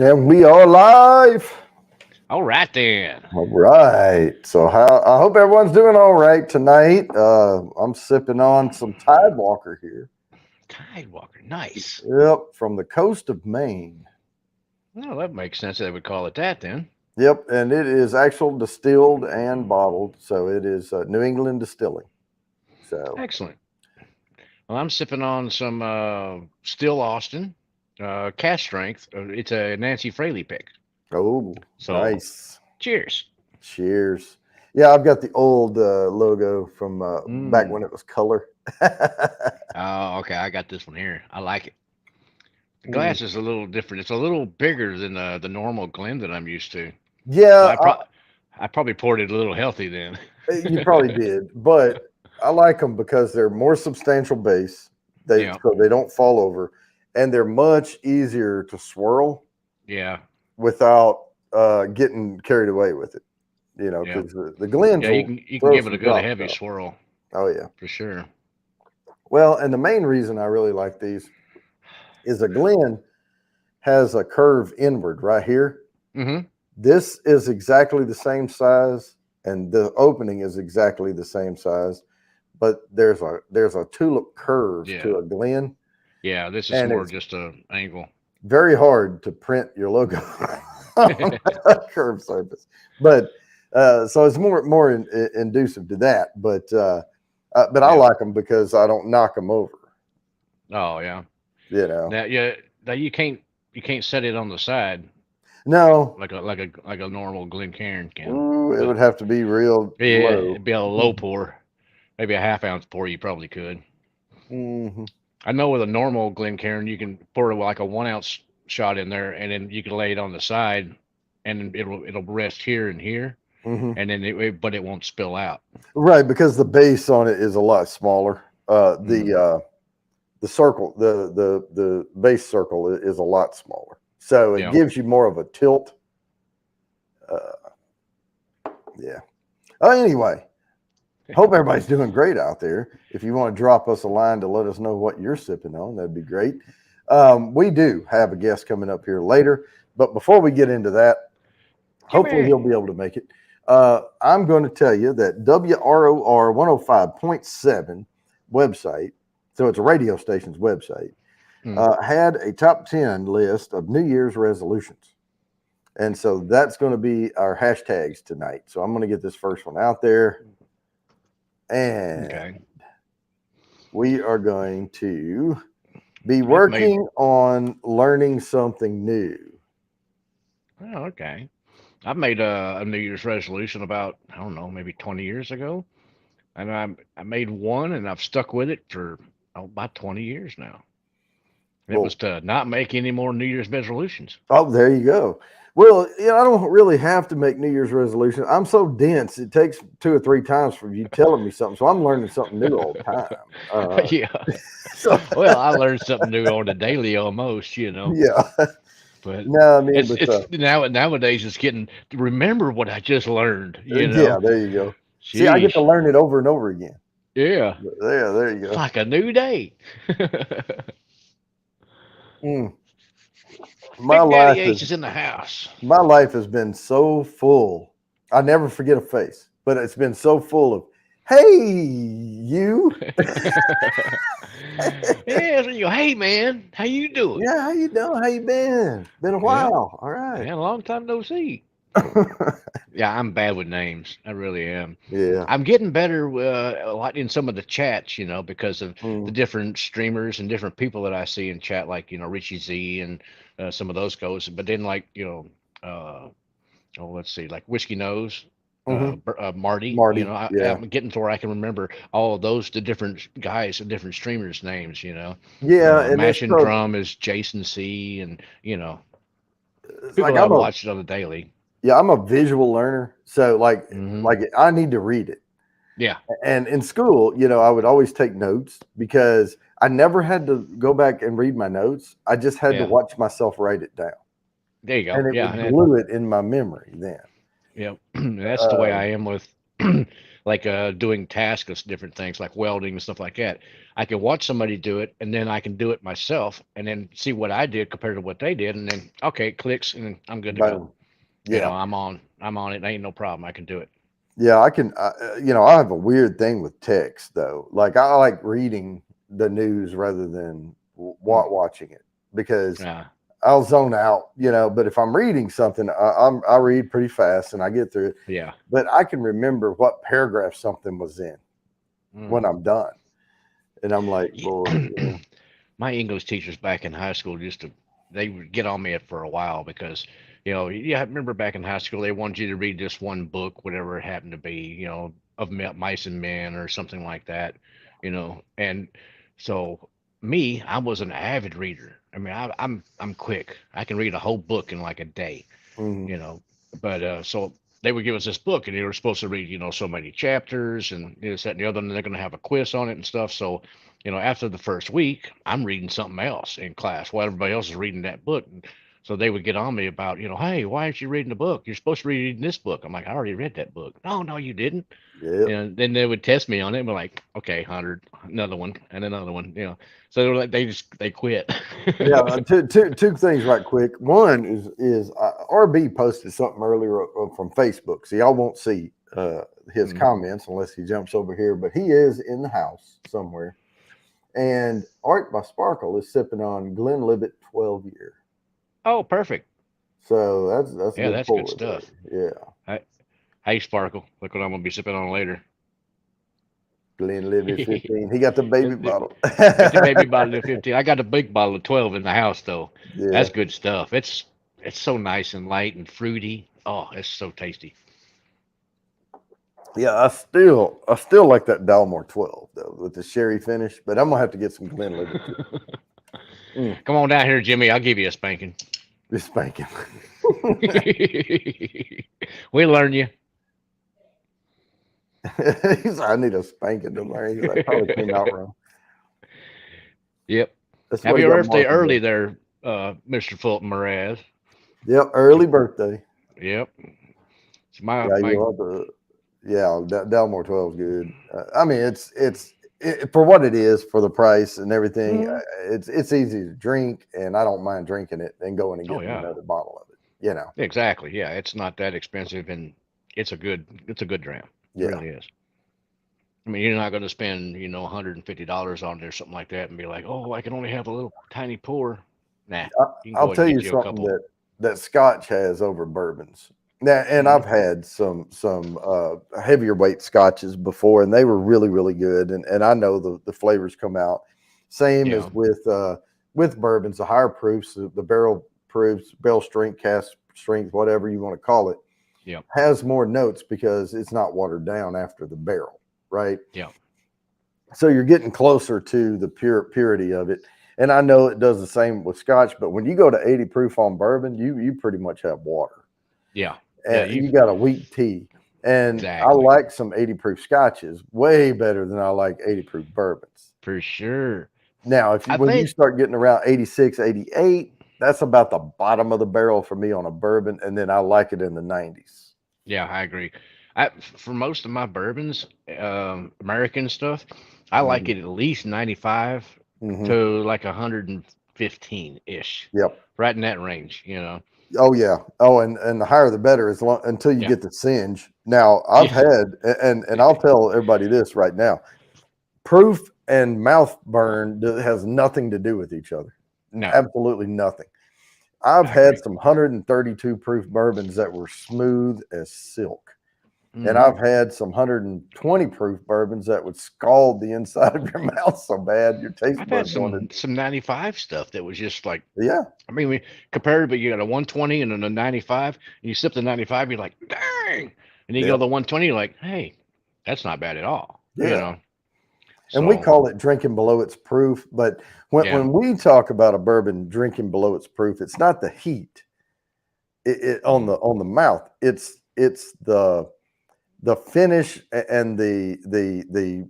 And we are live. All right then. All right. So I hope everyone's doing all right tonight. I'm sipping on some Tide Walker here. Tidewalker, nice. Yep, from the coast of Maine. Well, that makes sense. They would call it that then. Yep, and it is actual distilled and bottled. So it is New England Distilling. So, Excellent. Well, I'm sipping on some Still Austin cask strength. It's a Nancy Fraley pick. oh, So, nice. cheers. Cheers. Yeah, I've got the old logo from back Mm. when it was color. Oh, okay. I got this one here. I like it. The Mm. glass is a little different. It's a little bigger than the normal Glen that I'm used to. So Yeah, I probably poured it a little healthy then. you probably did, but I like them because they're more substantial base. Yeah. So they don't fall over, and they're much easier to swirl Yeah. without getting carried away with it. Yeah. Because the Glens Yeah. You will can you can throw give it some a good drops heavy out. swirl Oh yeah. for sure. Well, and the main reason I really like these is a Glen has a curve inward right here. Mm-hmm. This is exactly the same size, and the opening is exactly the same size, but there's a tulip curve Yeah. to a Glen, Yeah, this is and more it's just a angle. very hard to print your logo on a curved surface. But so it's more inducive to that. But I Yeah. like them because I don't knock them over. Oh yeah. You know, Now yeah, now you can't set it on the side no, like a normal Glencairn can. ooh, it But would have to be real yeah, low. it'd be a low pour, maybe a half ounce pour. You probably could. Hmm. I know with a normal Glencairn, you can pour like a 1 ounce shot in there, and then you can lay it on the side, and then it'll rest here and here, Hmm. and then but it won't spill out. Right, because the base on it is a lot smaller. Mm, The circle, the base circle is a lot smaller, so it yeah. gives you more of a tilt. Uh, yeah. Oh, anyway, hope everybody's doing great out there. If you want to drop us a line to let us know what you're sipping on, that'd be great. We do have a guest coming up here later, but before we get into that, hopefully Jimmy. he'll be able to make it. I'm going to tell you that WROR 105.7 website, so it's a radio station's website, Mm, had a top 10 list of New Year's resolutions. And so that's going to be our hashtags tonight. So I'm going to get this first one out there. And okay. we are going to be I've made. working on learning something new. Oh, okay. I've made a New Year's resolution about, I don't know, maybe 20 years ago, and I made one, and I've stuck with it for about 20 years now. And it was Well, to not make any more New Year's resolutions. oh, there you go. Well, I don't really have to make New Year's resolutions. I'm so dense; it takes two or three times for you telling me something. So I'm learning something new all the time. Yeah. So Well, I learned something new on the daily almost. yeah, But no, I mean, it's but it's nowadays it's getting remember what I just learned. yeah, there you go. See, I get to Sheesh. learn it over and over again. Yeah. There you It's go. like a new day. Mm. My Big Daddy life H is is in the house. my life has been so full. I never forget a face, but it's been so full of, hey, you. Yeah, so you go, hey man, how you doing? Yeah, how you doing? How you been? Been a Yeah, while. All right. yeah, long time no see. Yeah, I'm bad with names. I really am. Yeah. I'm getting better a lot in some of the chats, because of the Mm. different streamers and different people that I see in chat, like Richie Z and some of those goes. But then let's see, like Whiskey Nose, Hmm. Marty. Marty. Yeah. I'm getting to where I can remember all of those the different guys, the different streamers' names. Yeah. And it's Mash and so, Drum is Jason C, and it's people like that I watched on the daily. I'm a visual learner. So Hmm. like I need to read it. Yeah, And in school, I would always take notes because I never had to go back and read my notes. I just had to yeah. watch myself write it down, There you go. and it Yeah, would glue it in my memory then. yeah. That's the way Uh, I am with like doing tasks, different things like welding and stuff like that. I can watch somebody do it, and then I can do it myself, and then see what I did compared to what they did, and then okay, it clicks, and I'm good to go. Boom. Yeah. I'm on it. Ain't no problem. I can do it. Yeah, I can. I have a weird thing with text though. Like I like reading the news rather than Mm. watching it because Uh, I'll zone out. But if I'm reading something, I read pretty fast and I get through it. yeah. But I can remember what paragraph something was in when Mm. I'm done, and I'm like, Lord, My English teachers back in high school used to, they would get on me for a while because, yeah, I remember back in high school they wanted you to read this one book, whatever it happened to be, of Mice and Men or something like that, and so me, I was an avid reader. I mean, I'm quick. I can read a whole book in like a day, mhm. you know. But so they would give us this book, and you were supposed to read, so many chapters and this, that, and the other, and they're going to have a quiz on it and stuff. So, after the first week, I'm reading something else in class while everybody else is reading that book. And so they would get on me about, hey, why aren't you reading the book? You're supposed to be reading this book. I'm like, I already read that book. No, no, you didn't. Yep. And then they would test me on it and be like, okay, 100, another one, and another one. So they were like, they quit. Yeah, two things right quick. One is RB posted something earlier from Facebook, so y'all won't see his Mm. comments unless he jumps over here. But he is in the house somewhere, and Art by Sparkle is sipping on Glenlivet 12 year. Oh, perfect. So that's a Yeah, good that's good pour there. stuff. Yeah, Hey, hey, Sparkle, look what I'm gonna be sipping on later. Glenlivet 15. He got the baby bottle. Got the baby bottle of 15. I got a big bottle of 12 in the house though. Yeah, That's good stuff. It's so nice and light and fruity. Oh, it's so tasty. yeah. I still like that Dalmore 12 though with the sherry finish, but I'm gonna have to get some Glenlivet too. Mm, Come on down here, Jimmy. I'll give you a spanking. just spanking. We learn you. He's like, I need a spanking to learn. He's like, probably came out wrong. Yep. That's what Happy he got birthday marked early today. there, Mr. Fulton Mraz. Yep, early birthday. Yep. It's my Yeah, my you'll have to. Yeah, Dalmore 12 is good. I mean, for what it is for the price and everything. Mhm. It's easy to drink, and I don't mind drinking it and going and Oh getting yeah. another bottle of it. You know, Exactly. Yeah, it's not that expensive and it's a good dram. It yeah, really is. I mean, you're not going to spend, $150 on there, something like that, and be like, oh, I can only have a little tiny pour. Nah, I, you can go I'll ahead and tell you get you a something couple. that Scotch has over bourbons. Now, and Hmm. I've had some heavier weight scotches before, and they were really really good. And I know the flavors come out. Same as Yeah, with bourbons, the higher proofs, the barrel proofs, barrel strength, cast strength, whatever you want to call it, yeah, has more notes because it's not watered down after the barrel, right? yeah. So you're getting closer to the purity of it. And I know it does the same with scotch, but when you go to 80 proof on bourbon, you pretty much have water. Yeah, yeah, And you got a weak tea. And I exactly. like some 80 proof scotches way better than I like 80 proof bourbons. For sure. Now, I when you think, start getting around 86, 88, that's about the bottom of the barrel for me on a bourbon. And then I like it in the 90s. yeah, I agree. For most of my bourbons, American stuff, I like Hmm. it at least 95 Hmm. to like 115 ish, Yep. right in that range. Oh yeah. Oh, and the higher the better, as long until you Yeah, get the singe. Now I've yeah, had, and I'll tell everybody this right now: proof and mouth burn has nothing to do with each other. no, Absolutely nothing. I've I had agree. some 132 proof bourbons that were smooth as silk. And Hmm. I've had some 120 proof bourbons that would scald the inside of your mouth so bad your taste I've had buds wanted. some 95 stuff that was just like, Yeah, I mean, comparatively, you got a 120 and then a 95, and you sip the 95, you're like, dang, and then you go yeah, to the 120, you're like, hey, that's not bad at all, you yeah. know. And we So call it drinking below its proof. But yeah, when we talk about a bourbon drinking below its proof, it's not the heat on mm, the mouth. It's the finish and the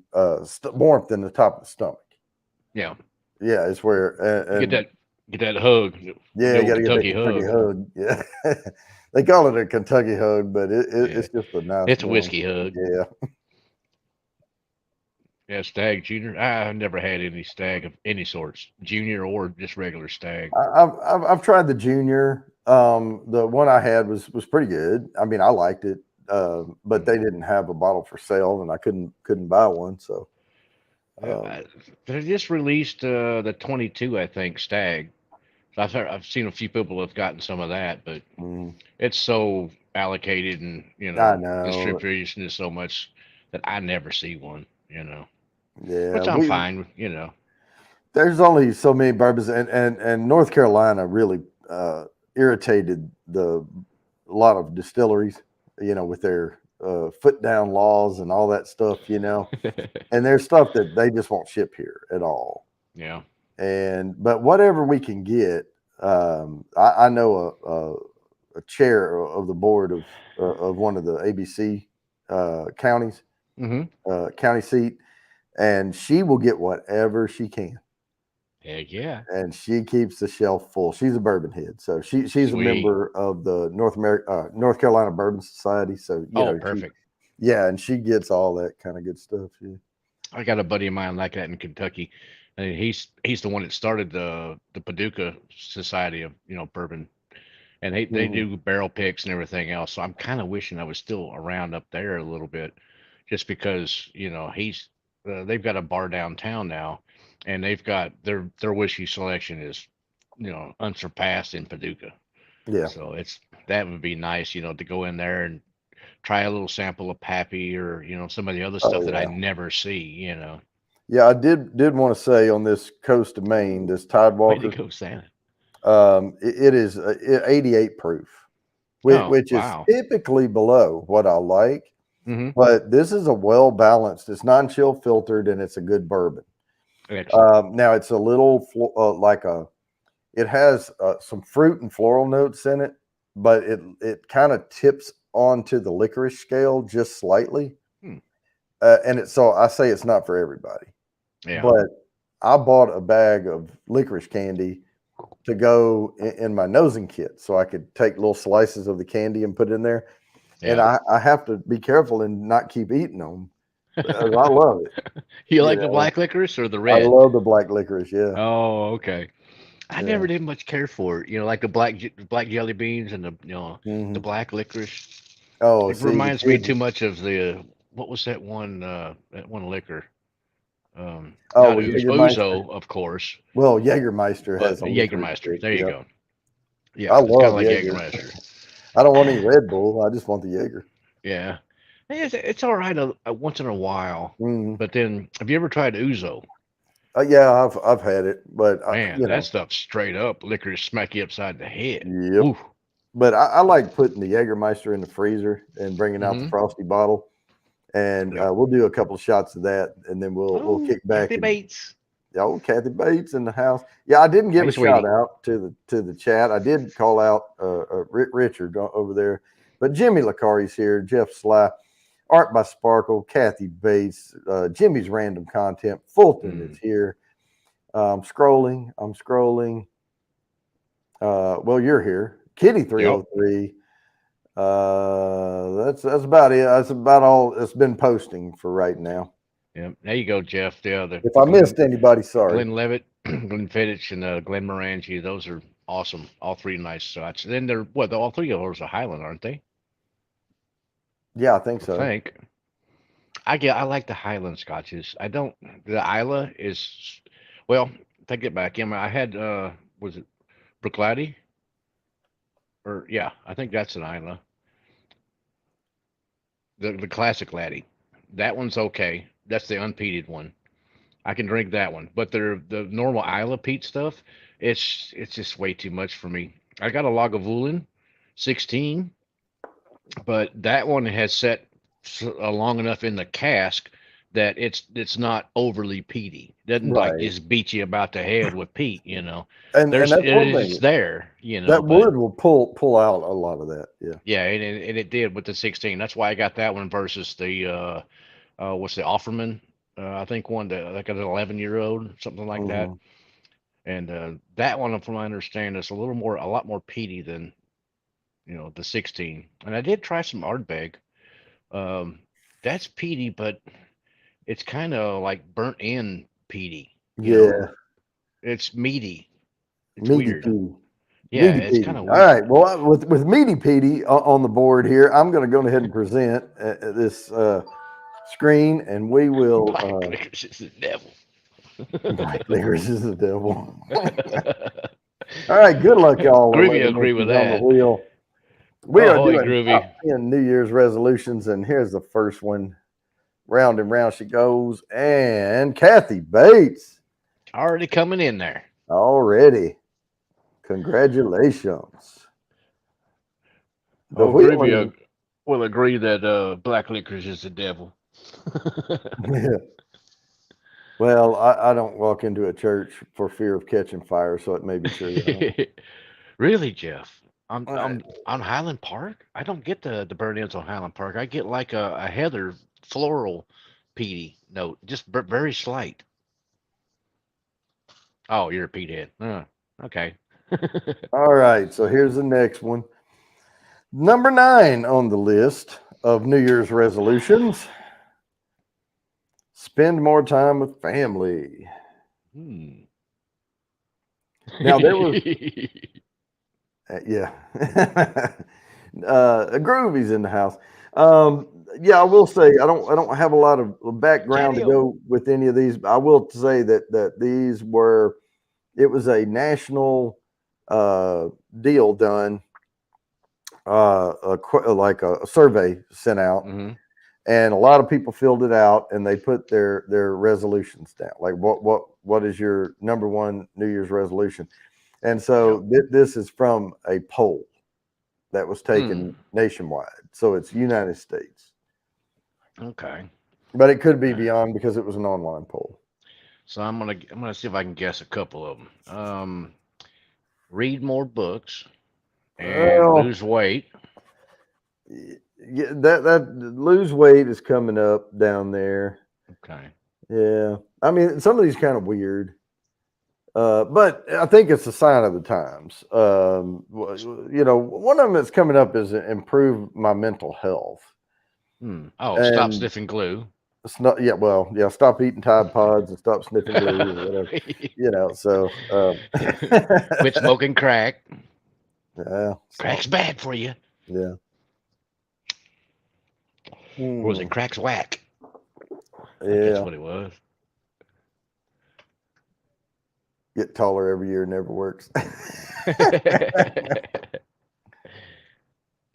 warmth in the top of the stomach. yeah, Yeah, it's where you get and that hug, yeah, the you old got to get that Kentucky Kentucky hug. hug. Yeah, they call it a Kentucky hug, but Yeah, it's just a nice it's a warm. whiskey hug. Yeah, Yeah, Stag Junior. I never had any Stag of any sorts, Junior or just regular Stag. I've tried the junior. The one I had was pretty good. I mean, I liked it, but they Mhm. didn't have a bottle for sale, and I couldn't buy one. So Yeah, um, they just released the 22, I think, Stag. So I've seen a few people have gotten some of that, but mm, it's so allocated and I know. distribution is so much that I never see one. Yeah, Which I'm fine with. there's only so many bourbons, and North Carolina really irritated a lot of distilleries, with their foot down laws and all that stuff, and there's stuff that they just won't ship here at all. Yeah. But whatever we can get, I know a chair of the board of one of the ABC counties, Hmm. county seat, and she will get whatever she can, Heck yeah. and she keeps the shelf full. She's a bourbon head, so she's a Sweet. member of the North Carolina Bourbon Society. So Oh, she, perfect. yeah, and she gets all that kind of good stuff. Yeah. I got a buddy of mine like that in Kentucky, and he's the one that started the Paducah Society of bourbon, and they Hmm. do barrel picks and everything else. So I'm kind of wishing I was still around up there a little bit, just because he's they've got a bar downtown now, and they've got their whiskey selection is unsurpassed in Paducah. Yeah. So that would be nice, to go in there and try a little sample of Pappy or some of the other Oh stuff that I yeah. never see. Yeah, I did want to say on this coast of Maine, this Way to Tidewalker, go, Santa. it is 88 proof, Oh, which is wow. typically below what I like. Hmm. But this is a well balanced. It's non-chill filtered, and it's a good bourbon. Excellent. Now it's a little like a. It has some fruit and floral notes in it, but it kind of tips onto the licorice scale just slightly. Hmm. So I say it's not for everybody, Yeah. but I bought a bag of licorice candy to go in my nosing kit so I could take little slices of the candy and put it in there. And Yeah. I have to be careful and not keep eating them because I love it. You You like the know, black licorice or the I red? love the black licorice. Yeah, Oh, okay. I yeah. never did much care for it. Like the black jelly beans and the Hmm. black licorice. Oh, It see, the reminds me kids. too much of the what was that one liquor? Oh, Not well, Jägermeister. Ouzo, of course, Well, Jägermeister but has a licorice Jägermeister. kick. There you Yep. go. I Yeah, it's kind love of like Jaeger. Jägermeister. I don't want any Red Bull. I just want the Jaeger. Yeah, it's all right once in a while. Mm. But then, have you ever tried Ouzo? Yeah, I've had it, but Man, that stuff straight up licorice smack you upside the head. yep. Ooh. But I like putting the Jägermeister in the freezer and bringing out the Mm-hmm. frosty bottle, and Yep. we'll do a couple of shots of that, and then we'll Oh, kick back Kathy and Bates. oh, Kathy Bates in the house. Yeah, I didn't give Hey, a shout sweetie. out to the chat. I did call out Richard over there, but Jimmy Lacari's here, Jeff Sly, Art by Sparkle, Kathy Bates, Jimmy's random content. Fulton is Mm. here. Scrolling. I'm scrolling. Well, you're here. Kitty Yep. 303. That's about it. That's about all that's been posting for right now. Yep. There you go, Jeff. Yeah, If the I missed anybody, sorry. Glenn Levitt, Glenn Fittich, and Glenn Morangi. Those are awesome. All three nice shots. Then they're all three of those are Highland, aren't they? Yeah, I think I so. think. I like the Highland scotches. I don't. The Isla is well. Take it back. I had was it Brookladdy? Or yeah, I think that's an Isla. The classic laddie. That one's okay. That's the unpeated one. I can drink that one. But the normal Isla peat stuff, it's just way too much for me. I got a Lagavulin 16, but that one has set long enough in the cask that it's not overly peaty. Doesn't like Right. just beat you about the head with peat. And that's one It's thing. there. That But wood will pull out a lot of that. Yeah. yeah, and it did with the 16. That's why I got that one versus the what's the Offerman? I think one that like an 11-year-old, something like that. Hmm. And that one, from my understanding, is a lot more peaty than the 16. And I did try some Ardbeg. Um, that's peaty, but it's kind of like burnt in peaty. You know, Yeah, it's meaty. It's meaty weird. Petey. Yeah, Meaty it's kind Petey. of All right. weird. Well, with Meaty Petey on the board here, I'm going to go ahead and present this screen, and we Black will. licorice is the devil. Black licorice is the devil. All right. Good luck, y'all, with Groovy letting agree with monkeys on the that. wheel. We Oh, are holy doing top groovy. 10 New Year's resolutions, and here's the first one. Round and round she goes, and Kathy Bates Already coming in there. already. Congratulations. The Oh, Groovy wheeling. will agree that black licorice is the devil. Well, I don't walk into a church for fear of catching fire, so it may be true. Really, Jeff? All right. On Highland Park. I don't get the burn ends on Highland Park. I get like a heather floral peaty note, just very slight. Oh, you're a peat head. Okay. All right. So here's the next one. Number 9 on the list of New Year's resolutions: spend more time with family. Hmm. Now, there was, yeah. Groovy's in the house. Yeah, I will say I don't have a lot of background to Catio. go with any of these. I will say that these were, it was a national deal done, like a survey sent out, Hmm. and a lot of people filled it out, and they put their resolutions down. Like what is your number one New Year's resolution? And Yep. so this is from a poll that was Hmm. taken nationwide. So it's United States, Okay. but it could be Okay. beyond because it was an online poll. So I'm gonna see if I can guess a couple of them. Read more books and Well, lose weight. yeah, that lose weight is coming up down there. Okay. Yeah, I mean some of these kind of weird, but I think it's a sign of the times. One of them that's coming up is improve my mental health, Hmm. Oh, stop and sniffing glue. it's not. Yeah, well, yeah, stop eating Tide Pods and stop sniffing glue or whatever. So Quit smoking crack. yeah, Crack's something. bad for you. Yeah. Or was it Hmm. crack's whack? I think that's Yeah. what it was. Get taller every year never works.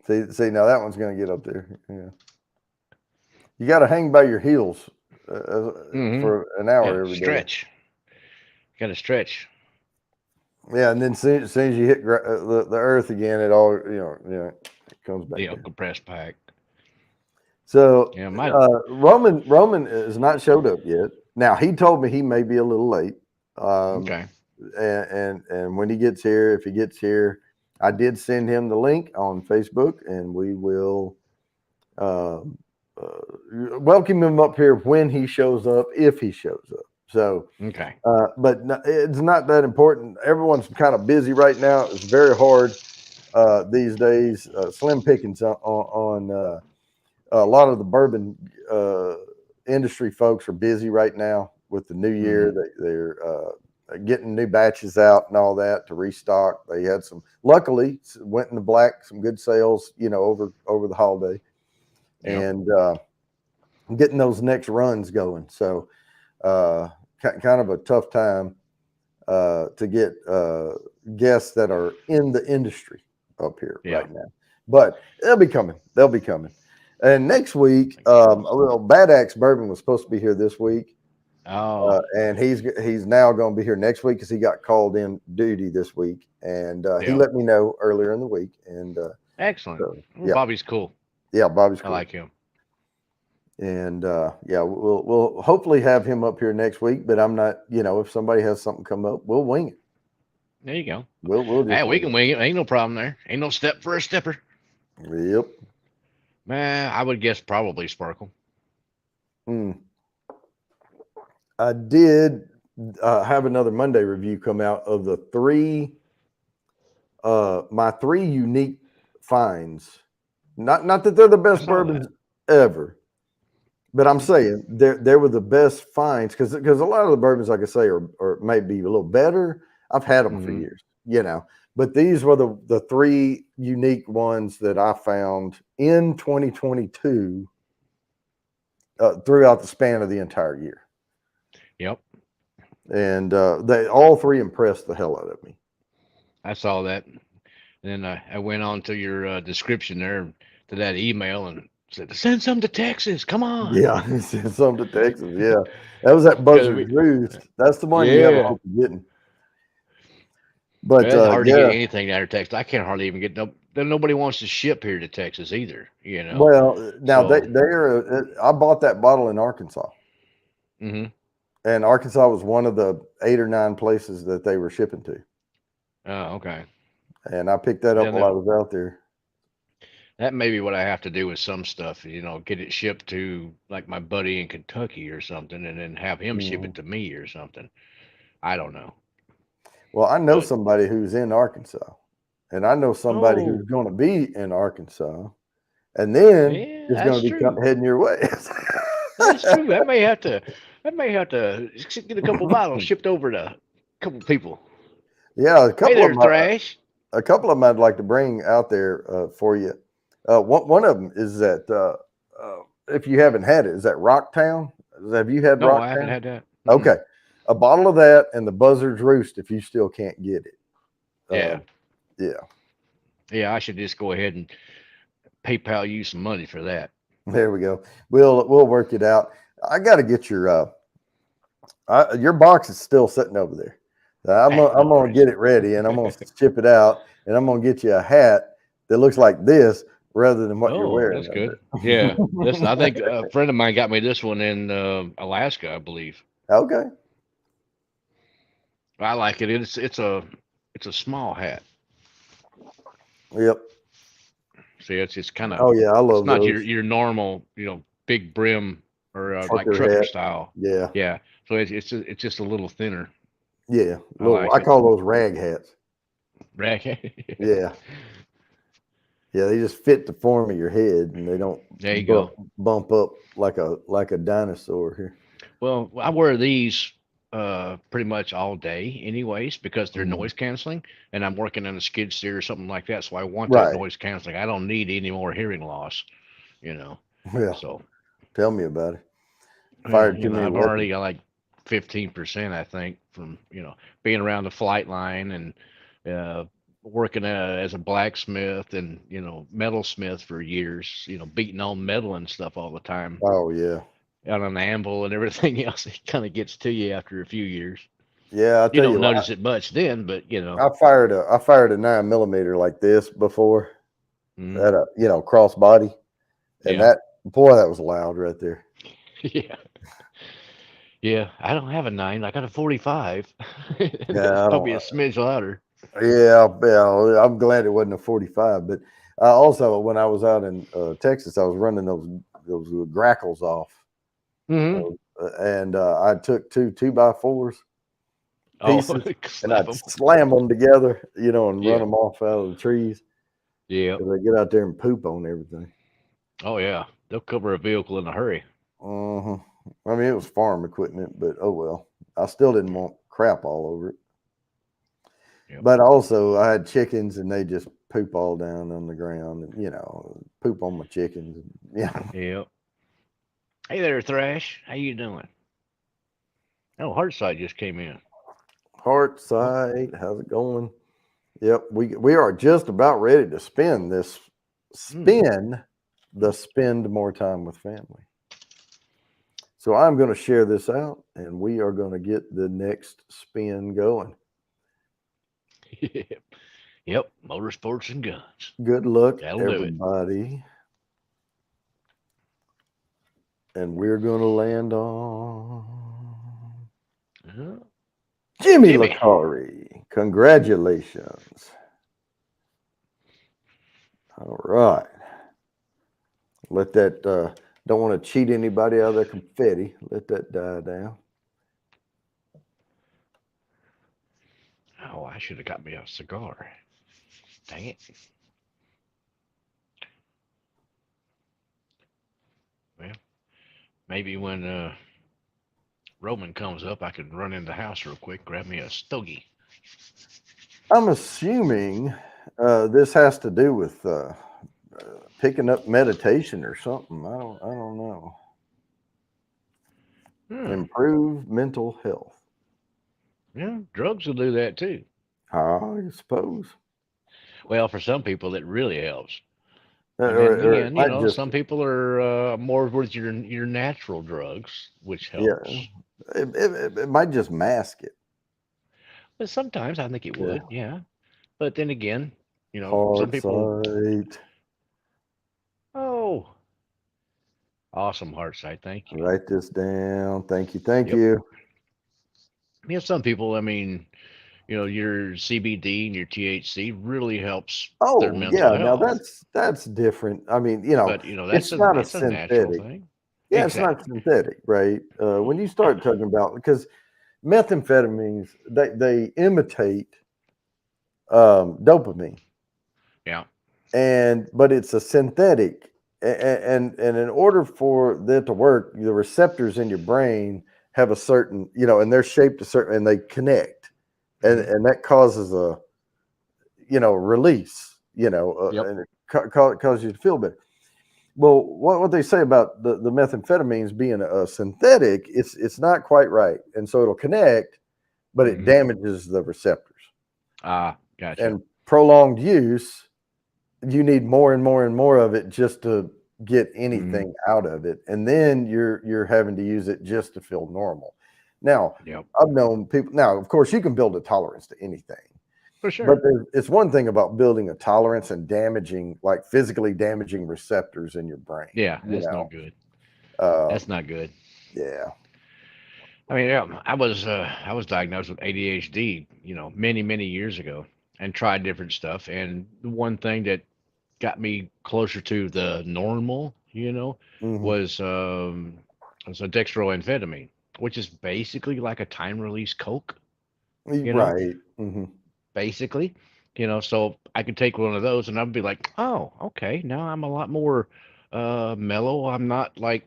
See, now that one's going to get up there. Yeah. You got to hang by your heels Hmm. for an hour Yeah, every day. stretch. Got to stretch. Yeah, and then soon as you hit the earth again, it all it comes back The down. compressed pack. So Yeah, my. Roman has not showed up yet. Now he told me he may be a little late. Um, Okay. and when he gets here, if he gets here, I did send him the link on Facebook, and we will uh, welcome him up here when he shows up, if he shows up. So, Okay. but it's not that important. Everyone's kind of busy right now. It's very hard these days. Slim pickings on a lot of the bourbon industry folks are busy right now with the new year. Hmm. They're getting new batches out and all that to restock. They had some, luckily, went in the black, some good sales, over the holiday, Yep. and getting those next runs going. So, kind of a tough time to get guests that are in the industry up here Yeah. right now, but they'll be coming. They'll be coming. And next week, Thanks. well, Bad Axe Bourbon was supposed to be here this week, Oh. and he's now going to be here next week because he got called in duty this week, and he Yeah. let me know earlier in the week. And Excellent. so, Well, yeah, Bobby's cool. yeah, Bobby's I cool, like him. and yeah, we'll hopefully have him up here next week. But I'm not, if somebody has something come up, we'll wing it. There you go. We'll Hey, just we wing can wing it. Ain't no problem there. Ain't no step for a stepper. it. Yep. Man, I would guess probably Sparkle. Mm. I did have another Monday review come out of the my three unique finds. Not that they're the I best saw that. bourbons ever, But I'm saying there were the best finds because a lot of the bourbons, like I say, are maybe a little better. I've had them for Hmm. years, but these were the three unique ones that I found in 2022 throughout the span of the entire year, Yep. and they all three impressed the hell out of me. I saw that. And then I went on to your description there to that email and said, send some to Texas. Come on. Yeah, he sent some to Texas. Yeah, that was at Because Buzzard's Roost. That's the one you have a yeah. hope of getting. But Well, it's hard to get yeah, anything out of Texas. I can't hardly even get no. Then nobody wants to ship here to Texas either. well, now So, I bought that bottle in Arkansas, hmm. and Arkansas was one of the 8 or 9 places that they were shipping to, Oh, okay. and I picked that up Yeah, while I was out there. that may be what I have to do with some stuff. Get it shipped to like my buddy in Kentucky or something, and then have him ship Mhm. it to me or something. I don't know, Well, I know but somebody who's in Arkansas, and I know somebody who's oh, going to be in Arkansas, and then yeah, is going that's to be true. heading your way. That's true. I may have to get a couple bottles shipped over to a couple people. Yeah, Hey there, Thrash. a couple of them I'd like to bring out there for you. One of them is that if you haven't had it, is that Rocktown? Have you had No, I haven't Rocktown? had that. Mm-mm. Okay, a bottle of that and the Buzzard's Roost if you still can't get it. Yeah, Yeah, yeah. I should just go ahead and PayPal you some money for that. there we go. We'll work it out. I got to get your box is still sitting over there. I'm No gonna worries. get it ready and I'm gonna ship it out and I'm gonna get you a hat that looks like this rather than what you're Oh, wearing that's out good. Yeah, this there. I think a friend of mine got me this one in Alaska, I believe. Okay. I like it. It's a small hat. Yep. See, it's kind of Oh yeah, I it's love not your those your normal big brim or like trucker trucker hat. style. Yeah, Yeah, so it's just a little thinner. yeah. I Little. like I it. call those rag hats. Rack. Yeah, yeah. They just fit the form of your head, and they don't There you bump go. bump up like a dinosaur here. Well, I wear these pretty much all day anyways because they're Mhm. noise canceling and I'm working on a skid steer or something like that, so I want that Right. noise canceling. I don't need any more hearing loss, you know. Well, So, tell me about it. Fired too many I've weapons. already got like 15% I think from, being around the flight line and uh working as a blacksmith and, metalsmith for years, beating on metal and stuff all the time Oh yeah, on an anvil and everything else. It kind of gets to you after a few years. yeah. I You tell don't you what, notice it much then, but I fired a 9 millimeter like this before mm, at a crossbody, and yeah, that was loud right there. yeah, yeah. I don't have a 9. I got a 45. That's Yeah, I probably a don't. smidge louder. Yeah, yeah. I'm glad it wasn't a 45. But also, when I was out in Texas, I was running those grackles off, Hmm. and I took two by fours Oh, pieces, and slap I'd them. slam them together, and run Yeah, them off out of the trees yeah. because they get out there and poop on everything. Oh, yeah. They'll cover a vehicle in a hurry. uh I mean, it was farm equipment, but oh well. I still didn't want crap all over it. Yep. But also, I had chickens, and they just poop all down on the ground, and poop on my chickens. Yeah. Yep. Hey there, Thrash. How you doing? Oh, Heartside just came in. Heart Oh, side, how's it going? Yep, we are just about ready to mm. spend spend more time with family. So I'm going to share this out, and we are going to get the next spin going. Yep. Yep. Motorsports and guns. Good luck, That'll do it. everybody, and we're going to land on Uh, Jimmy Jimmy. Lacari. Congratulations! All right, let that. Don't want to cheat anybody out of their confetti. Let that die down. Oh, I should have got me a cigar. Dang it. Well, Maybe when Roman comes up, I can run in the house real quick, grab me a stogie. I'm assuming this has to do with picking up meditation or something. I don't know. Hmm. Improve mental health. Yeah, drugs will do that too. I suppose. Well, for some people, it really helps. And then Or it again, might just, some people are more with your natural drugs, which yeah, helps. it might just mask it. But sometimes I think it Yeah. would, yeah. But then again, some Heart people. sight. Oh, awesome heart site. Thank you. Write this down. Thank you. Thank Yep. you. Some people. I mean, your CBD and your THC really helps their Oh, mental yeah. Now health. that's different. I mean, But it's not a it's a natural synthetic. thing. Yeah, it's not Exactly. synthetic, right? When you start talking about, because methamphetamines, they imitate dopamine, Yeah. but it's a synthetic, and in order for that to work, the receptors in your brain have a certain, and they're shaped a certain, and they connect, Hmm. and that causes a, release, Yep. and it causes you to feel better. Well, what they say about the methamphetamines being a synthetic, it's not quite right, and so it'll connect, but it Hmm. damages the receptors. Ah, gotcha. And prolonged use, you need more and more and more of it just to get Hmm. anything out of it, and then you're having to use it just to feel normal. Now, Yep. I've known people. Now, of course, you can build a tolerance to anything, For but sure. it's one thing about building a tolerance and damaging, like physically damaging receptors in your brain. Yeah, You that's no know, good. That's um, not good. yeah. I mean, yeah, I was diagnosed with ADHD, many years ago, and tried different stuff. And the one thing that got me closer to the normal, Hmm. was was a dextroamphetamine, which is basically like a time release coke, you know, Right. Hmm. basically. So I could take one of those and I'd be like, oh, okay, now I'm a lot more mellow. I'm not like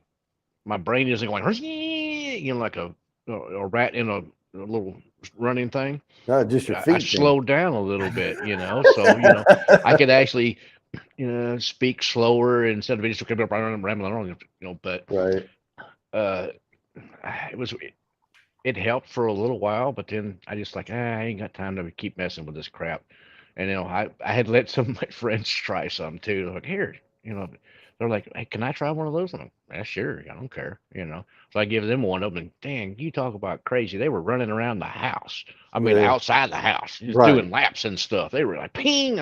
my brain isn't going, like a rat in a little running thing. Not just your I feet, then. slowed down a little bit, so I could actually speak slower instead of just rambling on, But Right. uh, it was it helped for a little while, but then I just like, I ain't got time to keep messing with this crap. And I had let some of my friends try some too. They're like, here, they're like, hey, can I try one of those? And I'm, yeah, sure, I don't care. So I give them one of them, and dang, you talk about crazy. They were running around the house. I mean, Yeah. outside the house, just Right. doing laps and stuff. They were like, ping,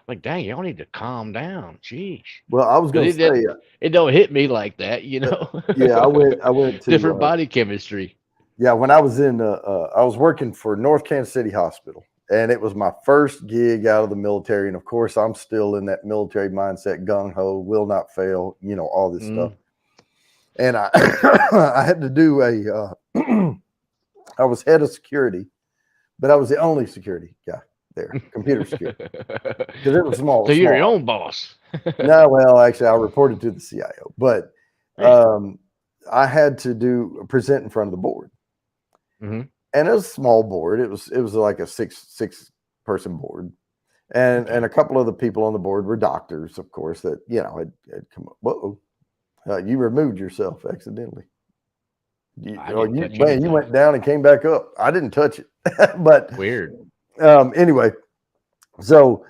like dang, y'all need to calm down, jeez. Well, I was But going to say, it don't hit me like that. yeah, I went to, Different body chemistry. yeah, when I was I was working for North Kansas City Hospital, and it was my first gig out of the military. And of course, I'm still in that military mindset, gung ho, will not fail, all this stuff. Mm. And I, I had to do I was head of security, but I was the only security guy there, computer security, because it was So you're your small. own boss. No, well, actually, I reported to the CIO, but Man. I had to present in front of the board, Hmm. and it was a small board. It was like a six person board, and Okay. a couple of the people on the board were doctors, of course. That had come up. Whoa, you removed yourself accidentally. I didn't touch Man, you anything. went down and came back up. I didn't touch it, but Weird. anyway, so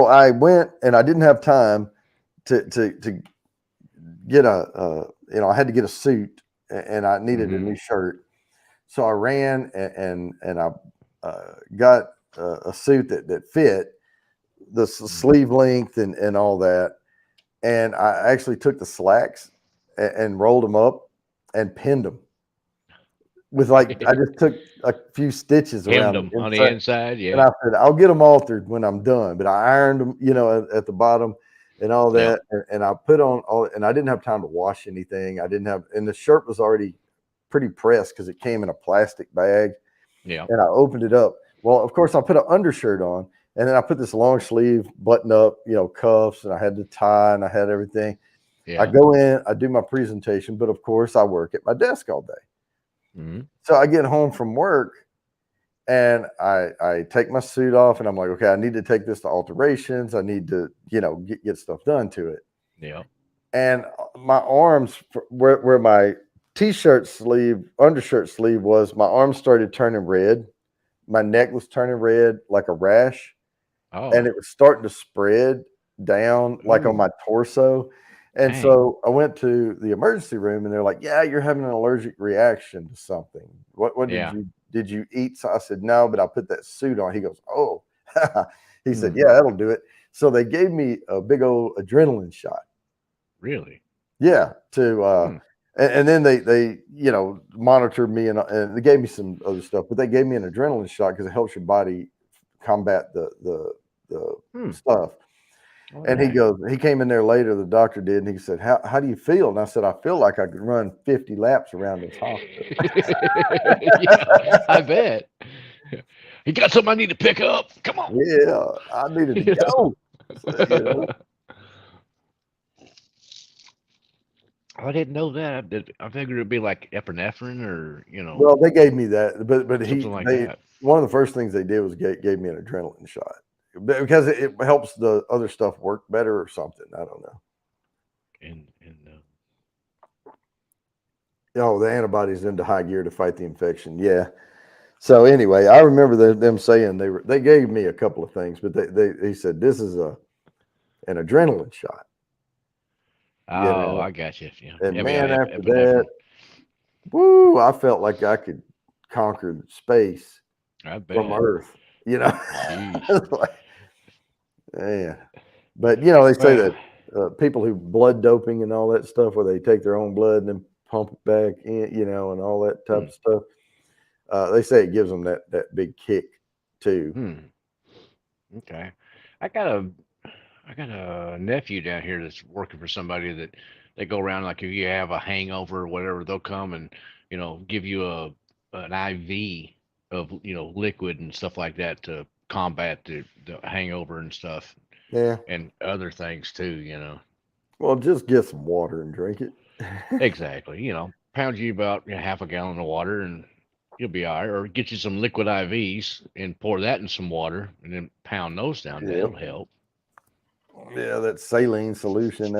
I went and I didn't have time to get I had to get a suit and I needed a Hmm. new shirt. So I ran and I got a suit that fit the Hmm. sleeve length and all that. And I actually took the slacks and rolled them up and pinned them with I just took a few stitches Hemmed around the them on the inside. inside. And Yeah. I said, I'll get them altered when I'm done. But I ironed them, at the bottom and all Yep. that. And I put on and I didn't have time to wash anything. And the shirt was already pretty pressed because it came in a plastic bag. Yep. And I opened it up. Well, of course, I put an undershirt on and then I put this long sleeve button up, cuffs, and I had the tie and I had everything. I Yeah. go in, I do my presentation, but of course I work at my desk all day. Hmm. So I get home from work and I take my suit off and I'm like, okay, I need to take this to alterations. I need to, get stuff done to it. Yeah. And my arms, where my t-shirt sleeve, undershirt sleeve was, my arms started turning red. My neck was turning red like a rash, and Oh. it was starting to spread down like on Ooh. my torso. And Dang. so I went to the emergency room and they're like, "Yeah, you're having an allergic reaction to something. What Yeah. did you eat?" So I said, "No, but I put that suit on." He goes, "Oh." He said, Hmm. "Yeah, that'll do it." So they gave me a big old adrenaline shot. Really? Yeah, to Hmm. and then they monitored me and they gave me some other stuff, but they gave me an adrenaline shot because it helps your body combat the Hmm. stuff. All And he right. goes, he came in there later, the doctor did, and he said, how do you feel? And I said, I feel like I could run 50 laps around this hospital. Yeah, I bet. You got something I need to pick up? Come on. Yeah, I needed to go. So. I didn't know that. I figured it'd be like epinephrine or Well, they gave me that, but something like they that. one of the first things they did was gave me an adrenaline shot because it helps the other stuff work better or something. I don't know. And Oh, the antibodies into high gear to fight the infection. Yeah. So anyway, I remember them saying they gave me a couple of things, but he said this is an adrenaline shot. You oh, know, I got you. Yeah, and man, after that, epinephrine. woo, I felt like I could conquer space I from bet. Earth. You know, Jeez. like, yeah. But they say Well, that people who blood doping and all that stuff, where they take their own blood and then pump it back in, and all that type hmm, of stuff. They say it gives them that big kick too. hmm. Okay. I got a I got a nephew down here that's working for somebody that they go around like if you have a hangover or whatever, they'll come and give you an IV of liquid and stuff like that to combat the hangover and stuff Yeah. and other things too. Well, just get some water and drink it. Exactly. Pound you about half a gallon of water and you'll be all right. Or get you some liquid IVs and pour that in some water and then pound those down. Yep. That'll help. Yeah, that saline solution.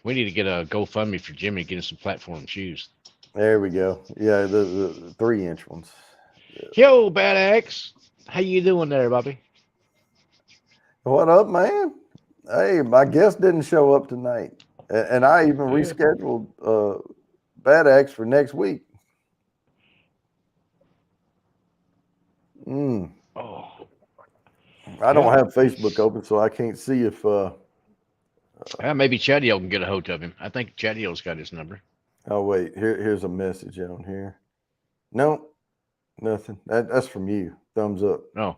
We need to get a GoFundMe for Jimmy getting some platform shoes. There we go. Yeah, the 3-inch ones. Yeah. Yo, Bad Axe. How you doing there, Bobby? What up, man? Hey, my guest didn't show up tonight, and I even Yeah. rescheduled Bad Axe for next week. Mm. Oh, I don't yeah. have Facebook open, so I can't see if. Maybe Chatio can get a hold of him. I think Chatio's got his number. Oh wait, here's a message on here. No, nothing. That's from you. Thumbs up. No.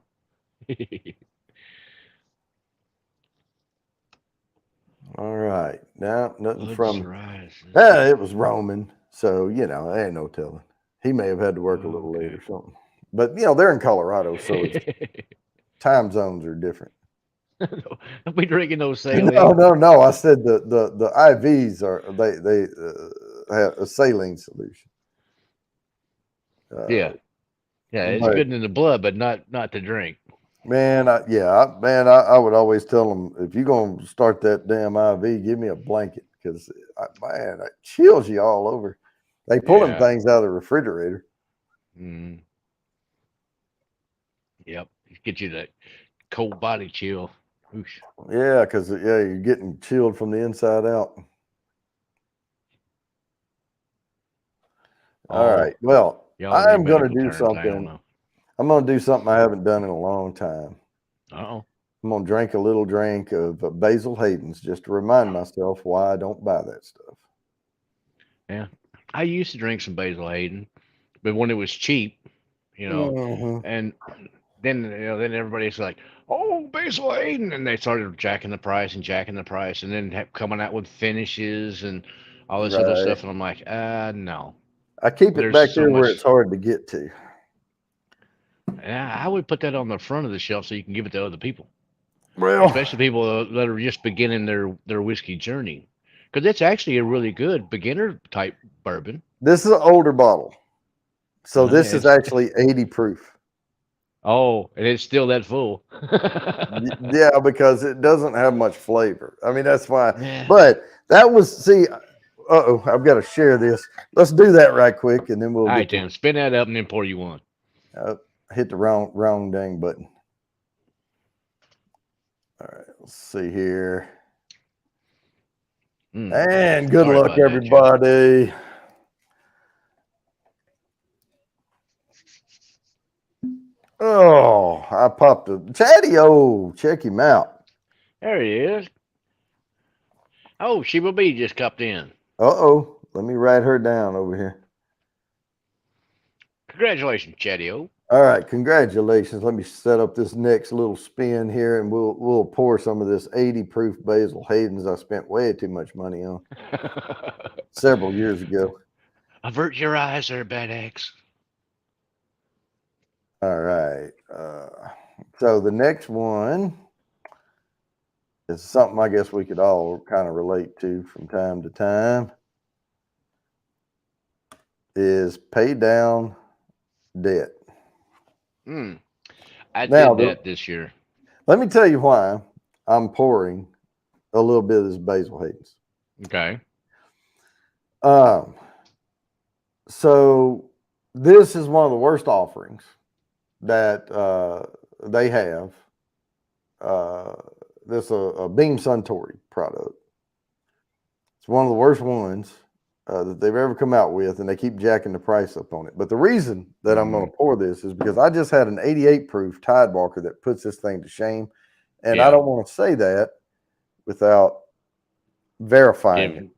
All right. Now nothing Blood from. psoriasis. Yeah, it was Roman, so there ain't no telling. He may have had to work a little late Okay. or something. But they're in Colorado, so it's time zones are different. Don't be drinking those No, saline. no, no. I said the IVs are they have a saline solution. Yeah. Yeah, it's But good in the blood, but not to drink. man, I would always tell them if you're gonna start that damn IV, give me a blanket because man, it chills you all over. They pull them Yeah. things out of the refrigerator. Mm, yep. Get you that cold body chill. Oosh. Yeah, because you're getting chilled from the inside out. All All right. Well, y'all I'm read going to medical do terms. I don't something. know. I'm going to do something I haven't done in a long time. Oh. I'm going to drink a little drink of Basil Hayden's just to remind myself why I don't buy that stuff. Yeah. I used to drink some Basil Hayden, but when it was cheap, Hmm. and then everybody's like, "Oh, Basil Hayden," and they started jacking the price, and then coming out with finishes and all this other Right. stuff, and I'm like, no. I keep it There's back so here where it's much. hard to get to. Yeah, I would put that on the front of the shelf so you can give it to other people. Well, especially people that are just beginning their whiskey journey, because it's actually a really good beginner type bourbon. this is an older bottle. So this is It's actually 80 proof. oh, and it's still that full. Yeah, because it doesn't have much flavor. I mean, that's why. Yeah. But that was, see, oh, I've got to share this. Let's do that right quick, and then we'll All get right, to Tim, spin that up and then pour you one. hit the wrong dang button. All right, let's see here. And good Sorry luck, about that, Joe. everybody. Oh, I popped a Chatty. Oh, check him out. There he is. Oh, Sheba B just cupped in. Uh-oh. Let me write her down over here. Congratulations, Chatty-O. All right, congratulations. Let me set up this next little spin here, and we'll pour some of this 80 proof Basil Hayden's I spent way too much money on several years ago. Avert your eyes there, Bad X. All right. So the next one is something I guess we could all kind of relate to from time to time. Is pay down debt. I Now, did that this year. let me tell you why I'm pouring a little bit of this Basil Hayden's. Okay. So this is one of the worst offerings that they have. This a Beam Suntory product. It's one of the worst ones that they've ever come out with, and they keep jacking the price up on it. But the reason that I'm going to pour this is because I just had an 88 proof Tidewalker that puts this thing to shame, and I don't want to say that without verifying it.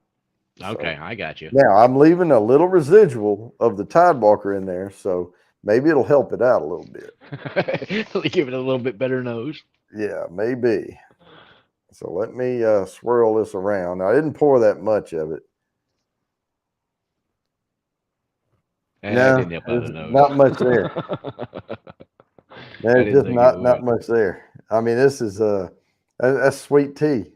Okay, so, I got you. Now I'm leaving a little residual of the Tidewalker in there, so maybe it'll help it out a little bit. Give it a little bit better nose. Yeah, maybe. So let me swirl this around. Now, I didn't pour that much of it. No, didn't help out the nose. Not much there. There's just not much there. I mean, this is that's sweet tea.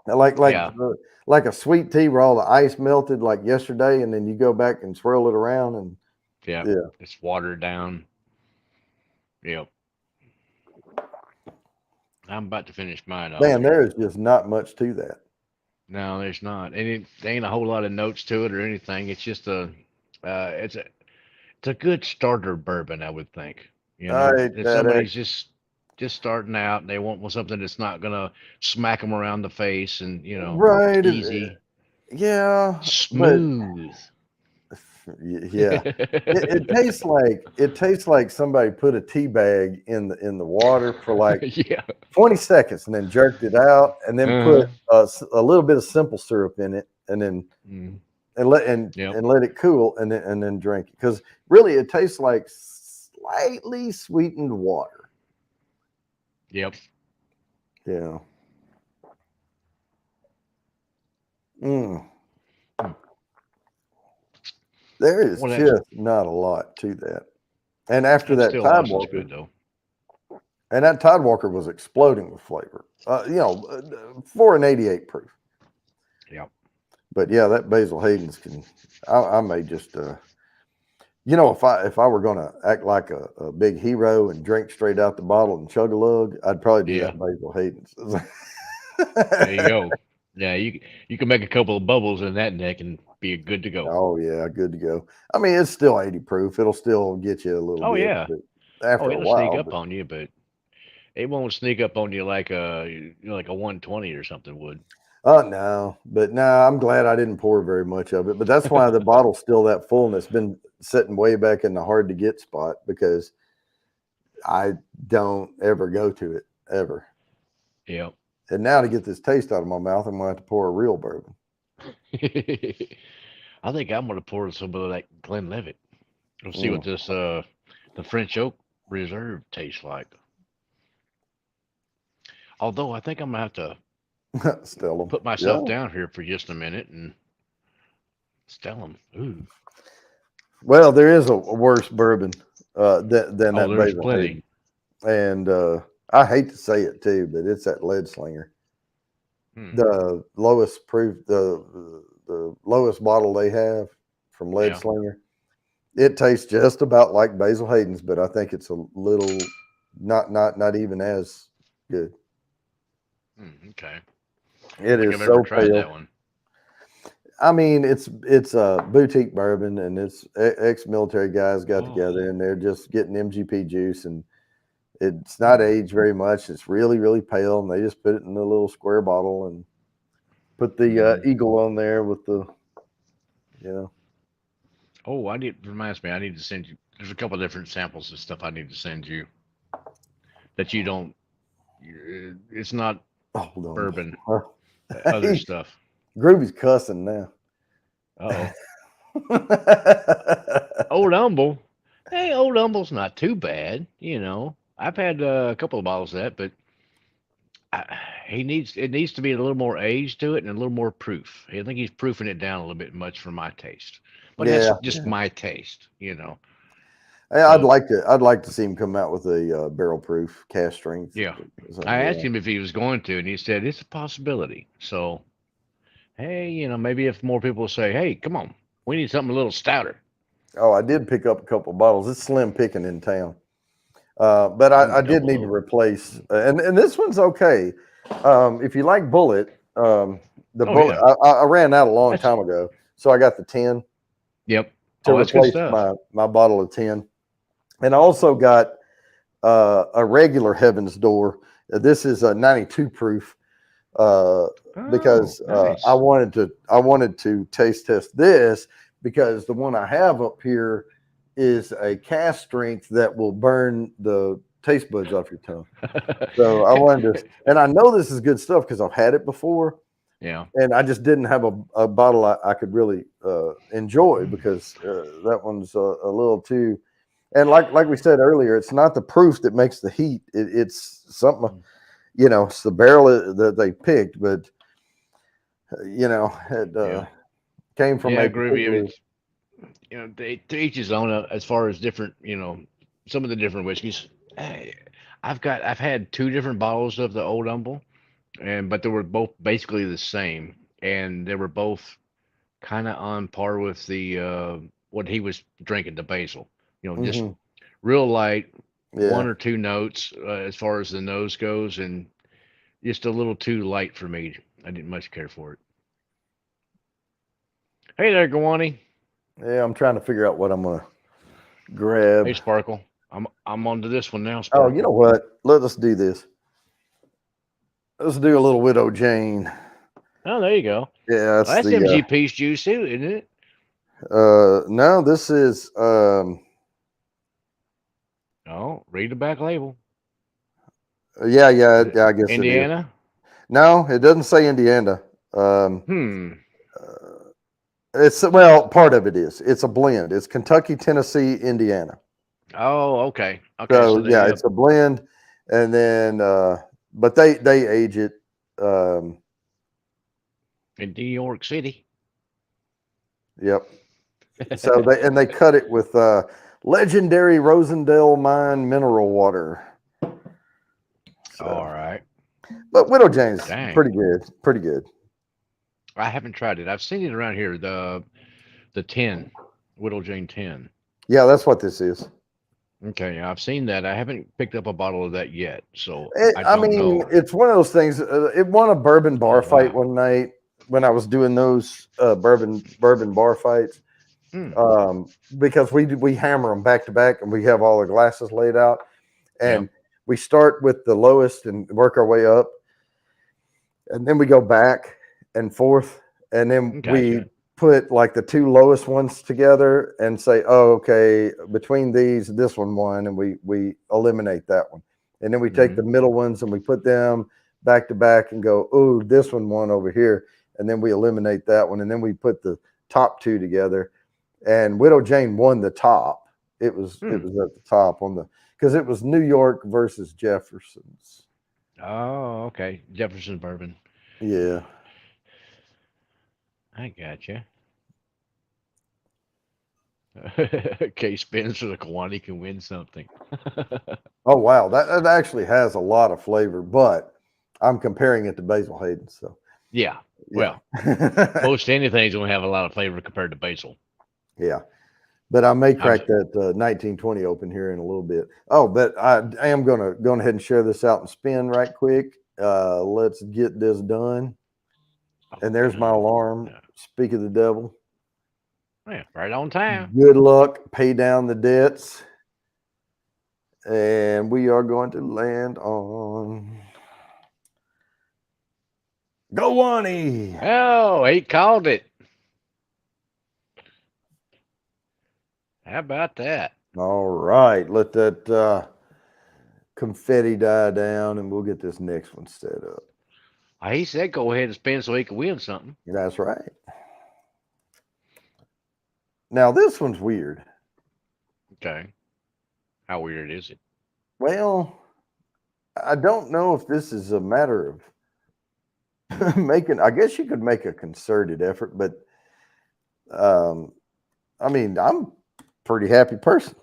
Like a sweet tea where all the ice melted like yesterday, and then you go back and swirl it around, and yeah, it's watered down. Yep. I'm about to finish mine off. Man, there is just not much to that. No, there's not, and there ain't a whole lot of notes to it or anything. It's just it's a good starter bourbon, I would think. You know, if somebody's just starting out and they want something that's not gonna smack them around the face, and right, easy, smooth. Yeah, it tastes like somebody put a tea bag in the water for like 20 seconds and then jerked it out and then put a little bit of simple syrup in it and then and let it cool and then drink it, because really it tastes like slightly sweetened water. Yep. Yeah. There is just not a lot to that. And after that Tidewalker, good though. And that Tidewalker was exploding with flavor. For an 88 proof. Yep. But yeah, that Basil Hayden's can. I may just. If I were going to act like a big hero and drink straight out the bottle and chug a lug, I'd probably do that Basil Hayden's. There you go. Yeah, you can make a couple of bubbles in that neck and be good to go. Oh yeah, good to go. I mean, it's still 80 proof. It'll still get you a little bit. Oh yeah. After a while, sneak up on you, but it won't sneak up on you like a 120 or something would. Oh no, but no, I'm glad I didn't pour very much of it. But that's why the bottle's still that full, and it's been sitting way back in the hard to get spot because I don't ever go to it ever. Yep. And now to get this taste out of my mouth, I'm gonna have to pour a real bourbon. I think I'm gonna pour some of that Glenlivet. We'll see what this the French Oak Reserve tastes like. Although I think I'm gonna have to put myself down here for just a minute and still them. Ooh. Well, there is a worse bourbon than that Basil Hayden. And I hate to say it too, but it's that lead slinger. Hmm. The lowest proof, the lowest bottle they have from Lead Yeah. Slinger. It tastes just about like Basil Hayden's, but I think it's a little not even as good. Hmm. Okay. I It don't think is I've ever so tried that pale. one. I mean, it's a boutique bourbon, and it's ex-military guys got Oh. together, and they're just getting MGP juice, and it's not aged very much. It's really pale, and they just put it in a little square bottle and put the Hmm. eagle on there with the you know. Oh, I need reminds me. I need to send you. There's a couple different samples of stuff I need to send you that you don't. It's not Hold bourbon. on. Other He, stuff. Groovy's cussing now. Oh, Old Humble. Hey, Old Humble's not too bad. I've had a couple of bottles of that, but he needs it needs to be a little more age to it and a little more proof. I think he's proofing it down a little bit much for my taste, but that's Yeah, just my taste. I'd So like to. I'd like to see him come out with a barrel proof cast strength. yeah, So, I asked yeah. him if he was going to, and he said it's a possibility. So hey, maybe if more people say, hey, come on, we need something a little stouter. Oh, I did pick up a couple of bottles. It's slim picking in town, but I need I a did couple need to though. replace. And this one's okay. If you like Bullet, the Oh Bullet yeah, I ran out a long that's time ago, so I got the 10 yep. to Oh, that's good replace stuff. my bottle of 10, and I also got a regular Heaven's Door. This is a 92 proof uh, Oh, because nice. I wanted to taste test this because the one I have up here is a cast strength that will burn the taste buds off your tongue. So I wanted to, and I know this is good stuff because I've had it before, Yeah. and I just didn't have a bottle I could really enjoy because that one's a little too. And like we said earlier, it's not the proof that makes the heat. It's something, it's the barrel that they picked, but it Yeah. came from Yeah, a Groovy. particular. To each his own as far as different, some of the different whiskeys. Eh, I've had two different bottles of the Old Humble, but they were both basically the same, and they were both kind of on par with the what he was drinking, the basil. Just Hmm. real light, one Yeah. or two notes as far as the nose goes, and just a little too light for me. I didn't much care for it. Hey there, Gawani. Yeah. I'm trying to figure out what I'm going to Hey, grab. Sparkle. I'm on to this one now, Oh, you know Sparkle. what? Let us do this. Let's do a little Widow Jane. Oh, there you go. Yeah. Well, That's that's the, MGP's juice too, isn't it? no, this is, Oh, read the back label. yeah, Is it yeah, I guess it is. Indiana? No, it doesn't say Indiana. Um, Hmm. it's, well, part of it is. It's a blend. It's Kentucky, Tennessee, Indiana. Oh, okay. Okay, So so yeah, they it's a blend, and then but they age it. Um, in New York City. yep. So they cut it with legendary Rosendale Mine mineral water. All So, right. but Widow Jane's Dang. pretty good. Pretty good. I haven't tried it. I've seen it around here. The 10, Whittle Jane 10. Yeah, that's what this is. Okay, I've seen that. I haven't picked up a bottle of that yet, so I I don't mean, know. it's one of those things. It won a bourbon bar Oh fight wow. one night when I was doing those bourbon bar fights. Hmm. Because we hammer them back to back, and we have all the glasses laid out, Yeah. and we start with the lowest and work our way up, and then we go back and forth, and then we Gotcha. put like the two lowest ones together and say, oh, okay, between these, this one won, and we eliminate that one, and then we take Hmm. the middle ones and we put them back to back and go, oh, this one won over here, and then we eliminate that one, and then we put the top two together, and Widow Jane won the top. It Hmm. was at the top on the because it was New York versus Jefferson's. Oh, okay. Jefferson bourbon. Yeah. I gotcha. Case spins so the Kiwani can win something. Oh wow, that actually has a lot of flavor, but I'm comparing it to Basil Hayden, so Yeah. yeah. Well, most anything's gonna have a lot of flavor compared to basil. Yeah. But I may I'm crack that 1920 open here in a little bit. Oh, but I am going to go ahead and share this out and spin right quick. Let's get this done. And there's my alarm. yeah, Speak of the devil. right on time. Good luck. Pay down the debts. And we are going to land on Go Wani. Oh, he called it. How about that? All right. Let that confetti die down and we'll get this next one set up. He said go ahead and spin so he can win something. That's right. Now, this one's weird. Okay. How weird is it? Well, I don't know if this is a matter of making, I guess you could make a concerted effort, but um, I mean, I'm a pretty happy person.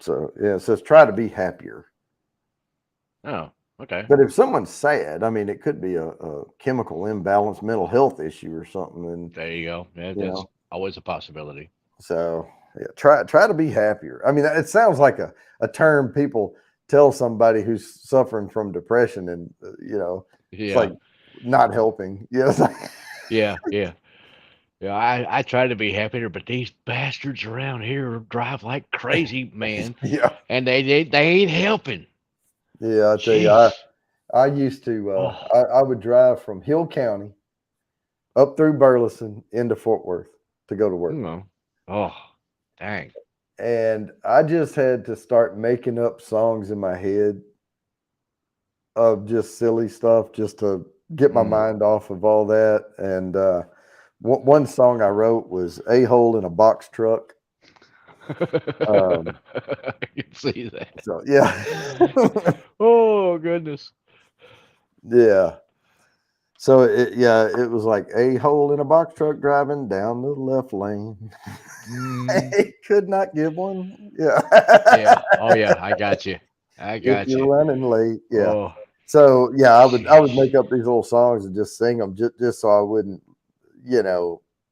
So, yeah, it says try to be happier. Oh, okay. But if someone's sad, I mean, it could be a chemical imbalance, mental health issue or something. And, There you go. you That's know, always a possibility. so yeah, try to be happier. I mean, it sounds like a term people tell somebody who's suffering from depression and, it's Yeah. like not helping. Yes. Yeah. Yeah. Yeah. I try to be happier, but these bastards around here drive like crazy, man, Yeah. and they ain't helping. Yeah. I tell you, Jeez. I used to, Oh. I would drive from Hill County up through Burleson into Fort Worth to go to You work. know. Oh. Dang. And I just had to start making up songs in my head of just silly stuff just to get my Mm. mind off of all that. And one song I wrote was A Hole in a Box Truck. Um, I can see that. so, yeah. Oh goodness. Yeah. So, it was like a hole in a box truck driving down the left lane. Mm. I could not give one. Yeah. Yeah. Oh yeah. I got you. I If got you're you. running late. Yeah. Oh. So yeah, I would Jeez. make up these little songs and just sing them just so I wouldn't,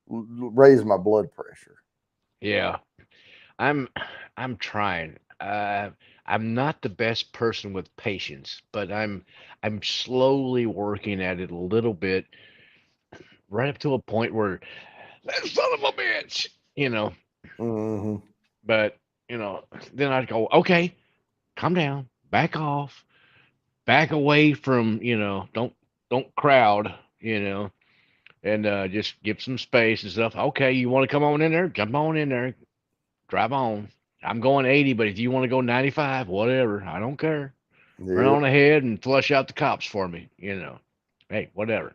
raise my blood pressure. Yeah. I'm I'm trying. I'm not the best person with patience, but I'm slowly working at it a little bit, right up to a point where that son of a bitch, you know. Hmm. But you know, then I'd go, okay, calm down, back off, back away from, don't crowd, and just give some space and stuff. Okay, you want to come on in there? Jump on in there, drive on. I'm going 80, but if you want to go 95, whatever, I don't care. Run Yep. on ahead and flush out the cops for me, Hey, whatever.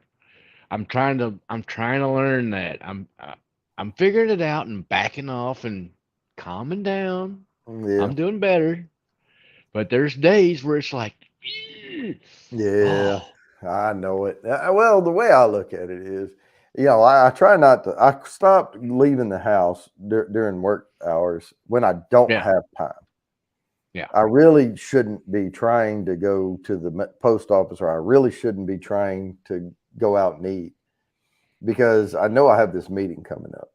I'm trying to learn that. I'm figuring it out and backing off and calming down. Yeah. I'm doing better. But there's days where it's like, Yeah. oh, I know it. Well, the way I look at it is, I try not to. I stopped leaving the house during work hours when I don't yeah, have time. yeah, I really shouldn't be trying to go to the post office, or I really shouldn't be trying to go out and eat because I know I have this meeting coming up.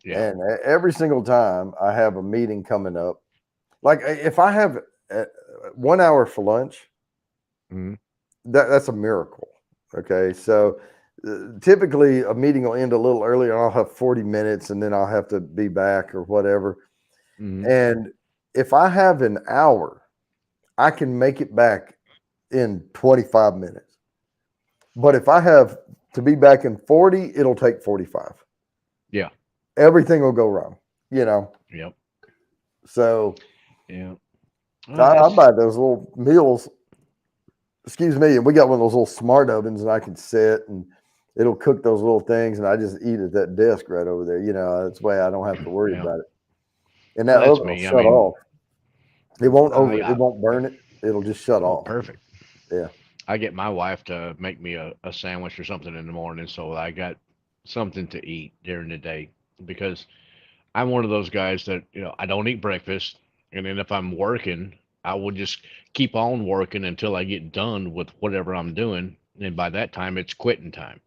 yeah. And every single time I have a meeting coming up, like if I have 1 hour for lunch, Mm-hmm. that's a miracle. Okay. So typically a meeting will end a little earlier. I'll have 40 minutes and then I'll have to be back or whatever. Mm-hmm. And if I have an hour, I can make it back in 25 minutes. But if I have to be back in 40, it'll take 45. Yeah, Everything will go wrong, you know. yep, So yeah. Well, I that's buy those little meals, excuse me, and we got one of those little smart ovens and I can sit and it'll cook those little things and I just eat at that desk right over there. That's the way I don't have to worry yeah. about it. And that Well, that's oven will me. I shut mean, off. It yeah. won't burn it. It'll just shut Oh, off. perfect. Yeah. I get my wife to make me a sandwich or something in the morning, so I got something to eat during the day because I'm one of those guys that, I don't eat breakfast, and then if I'm working, I will just keep on working until I get done with whatever I'm doing, and by that time it's quitting time.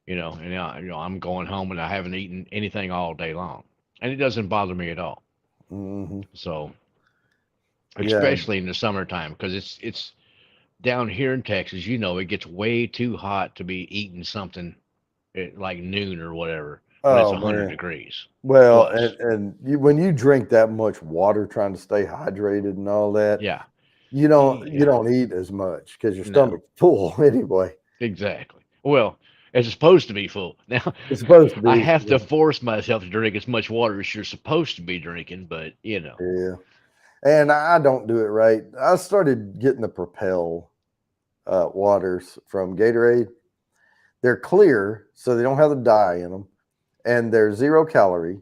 And I'm going home and I haven't eaten anything all day long, and it doesn't bother me at all. Hmm. So, Yeah. especially in the summertime, because it's down here in Texas, it gets way too hot to be eating something at like noon or whatever when it's Oh 100 man. degrees Well, plus. when you drink that much water, trying to stay hydrated and all that, Yeah, you yeah, don't eat as much because your no, stomach's full anyway. exactly. Well, it's supposed to be full. Now, It's supposed to I be. have to force myself to drink as much water as you're supposed to be drinking, but Yeah. And I don't do it right. I started getting the Propel waters from Gatorade. They're clear, so they don't have the dye in them, and they're 0 calorie,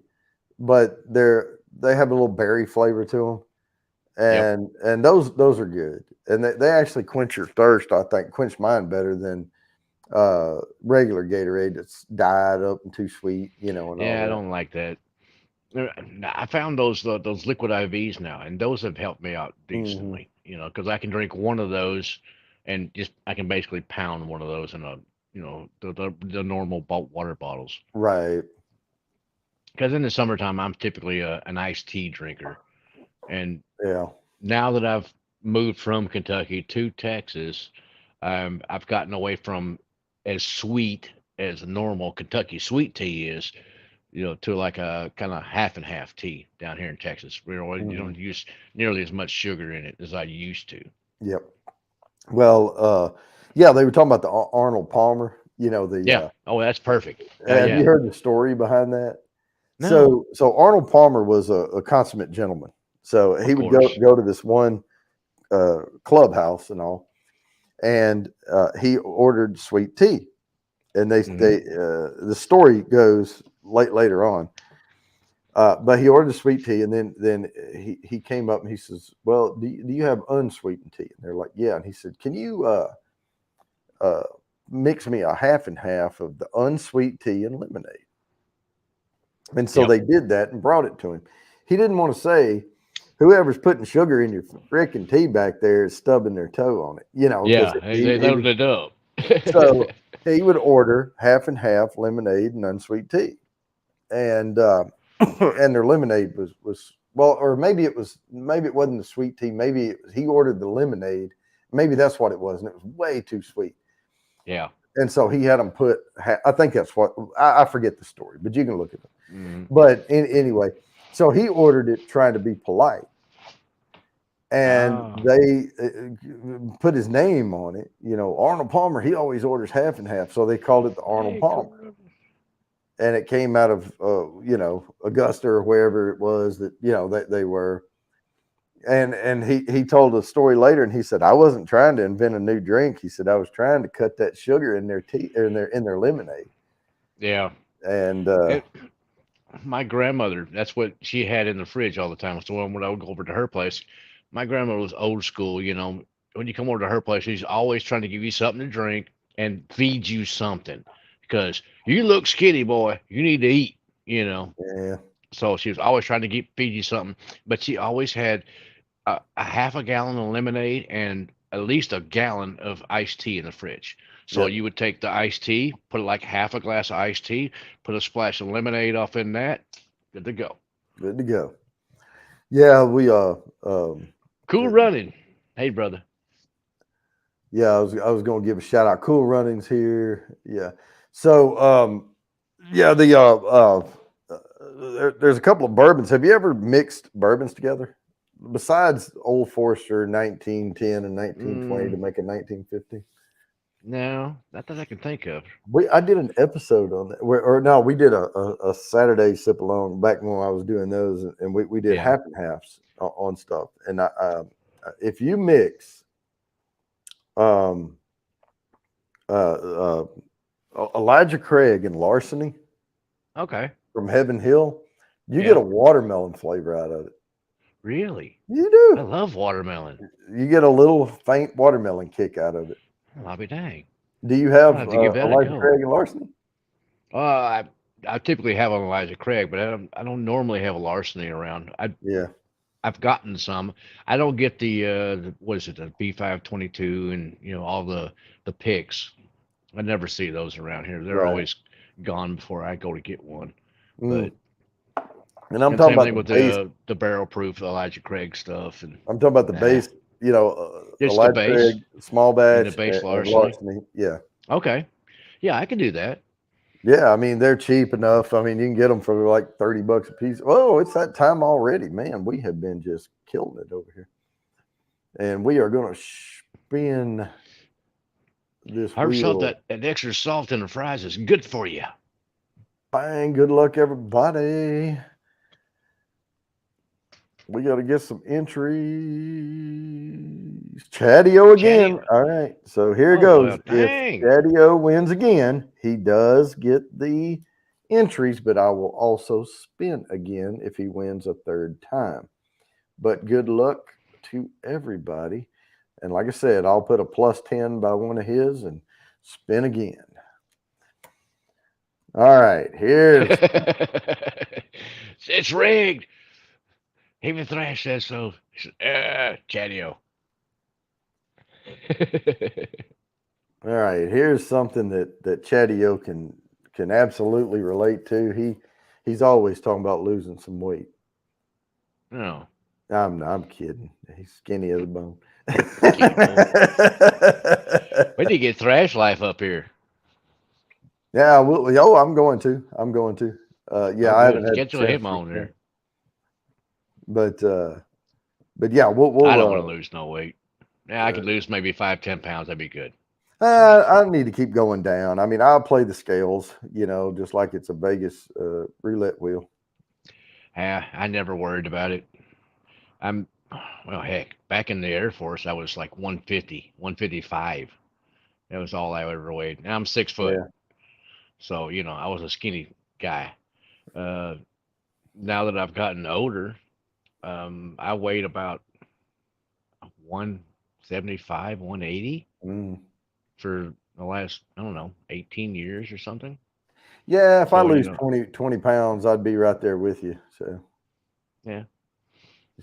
but they have a little berry flavor to them, yep. and those are good, and they actually quench your thirst. I think quench mine better than regular Gatorade that's dyed up and too sweet, and all Yeah, I that. don't like that. I found those liquid IVs now, and those have helped me out Hmm. decently. Because I can drink one of those, and just I can basically pound one of those in a the normal water bottles. Right. Because in the summertime, I'm typically an iced tea drinker, and Yeah. now that I've moved from Kentucky to Texas, I've gotten away from as sweet as normal Kentucky sweet tea is, to like a kind of half and half tea down here in Texas. You Hmm. don't use nearly as much sugar in it as I used to. Yep. Well, yeah, they were talking about the Arnold Palmer. Yeah. Oh, that's perfect. Have you Yeah. heard the story behind that? No, So Arnold Palmer was a consummate gentleman. So he of would go course. go to this one clubhouse and all, and he ordered sweet tea. And Hmm. the story goes later on, but he ordered sweet tea, and then he came up and he says, "Well, do you have unsweetened tea?" And they're like, "Yeah." And he said, "Can you uh, mix me a half and half of the unsweet tea and lemonade?" And so Yep. they did that and brought it to him. He didn't want to say, "Whoever's putting sugar in your freaking tea back there is stubbing their toe on it," because Yeah. They he was. loaded it up. So he would order half and half lemonade and unsweet tea, and and their lemonade was well, or maybe it wasn't the sweet tea. Maybe he ordered the lemonade. Maybe that's what it was, and it was way too sweet. Yeah. And so he had them put. I think that's what I forget the story, but you can look at it. Hmm. But anyway, so he ordered it trying to be polite, and Ah. they put his name on it. Arnold Palmer. He always orders half and half, so they called it the Arnold Hey, Palmer. cool. And it came out of Augusta or wherever it was that they were. And he told a story later, and he said, "I wasn't trying to invent a new drink." He said, "I was trying to cut that sugar in their tea, or in their lemonade." Yeah. And It, my grandmother, that's what she had in the fridge all the time. So when I would go over to her place, my grandmother was old school. When you come over to her place, she's always trying to give you something to drink and feed you something because you look skinny, boy. You need to eat. You know. yeah, So she was always trying to feed you something, but she always had a half a gallon of lemonade and at least a gallon of iced tea in the fridge. So yep, you would take the iced tea, put like half a glass of iced tea, put a splash of lemonade off in that, good to go. good to go. Yeah, we um, Cool running. Hey, brother. yeah, I was going to give a shout out. Cool Runnings here. Yeah. So yeah, there's a couple of bourbons. Have you ever mixed bourbons together? Besides Old Forester 1910 and 1920 to Mm, make a 1950? no, not that I can think of. I did an episode on that. Or no, we did a Saturday sip along back when I was doing those, and we did Yeah. half and halves on stuff. And if you mix um, uh, Elijah Craig and Larceny Okay. from Heaven Hill, you get Yeah. a watermelon flavor out of it. Really? You I do. love watermelon. You get a little faint watermelon kick out of it. Well, I'll be dang. Do you I'll have have to give that a Elijah go. Craig and Larceny? Uh, I, I typically have on Elijah Craig, but I don't normally have a larceny around. Yeah. I've gotten some. I don't get what is it, the B522 and all the picks. I never see those around here. They're Right. always gone before I go to get one. Mm. But And I'm and talking same about thing the with base. the barrel proof Elijah Craig stuff and I'm talking about the nah, base, just the Elijah base Craig, small and the batch, base and larceny. larceny. Yeah. Okay, yeah, I can do that. Yeah. I mean, they're cheap enough. I mean, you can get them for like $30 a piece. Oh, it's that time already. Man, we have been just killing it over here. And we are going to spin this I heard something wheel. that extra salt in the fries is good for you. Bang. Good luck, everybody. We got to get some entries. Chatty-O Chatty. again. All right. So here Oh well, goes. If dang. Chatty-O wins again, he does get the entries, but I will also spin again if he wins a third time. But good luck to everybody. And like I said, I'll put a +10 by one of his and spin again. All right. Here's It's rigged. Even Thrash says so. He said, Chatty-O. all right. Here's something that Chatty-O can absolutely relate to. He's always talking about losing some weight. No. I'm kidding. He's skinny as a bone. People. We need to get Thrash Life up here. Yeah, well, oh, I'm going to. Yeah, Oh, I good. haven't had a Schedule chance him to, on there. but yeah, I don't we'll want to lose no weight. Yeah, I could lose maybe 5-10 pounds. That'd be good. I need to keep going down. I mean, I'll play the scales, just like it's a Vegas roulette wheel. Yeah, I never worried about it. I'm, well, heck, back in the Air Force, I was like 150, 155. That was all I ever weighed. Now I'm 6 foot. Yeah. So, I was a skinny guy. Uh, Now that I've gotten older, I weighed about 175, 180 Mm. for the last, I don't know, 18 years or something. Yeah, if I So, lose 20 pounds, I'd be right there with you. So, yeah.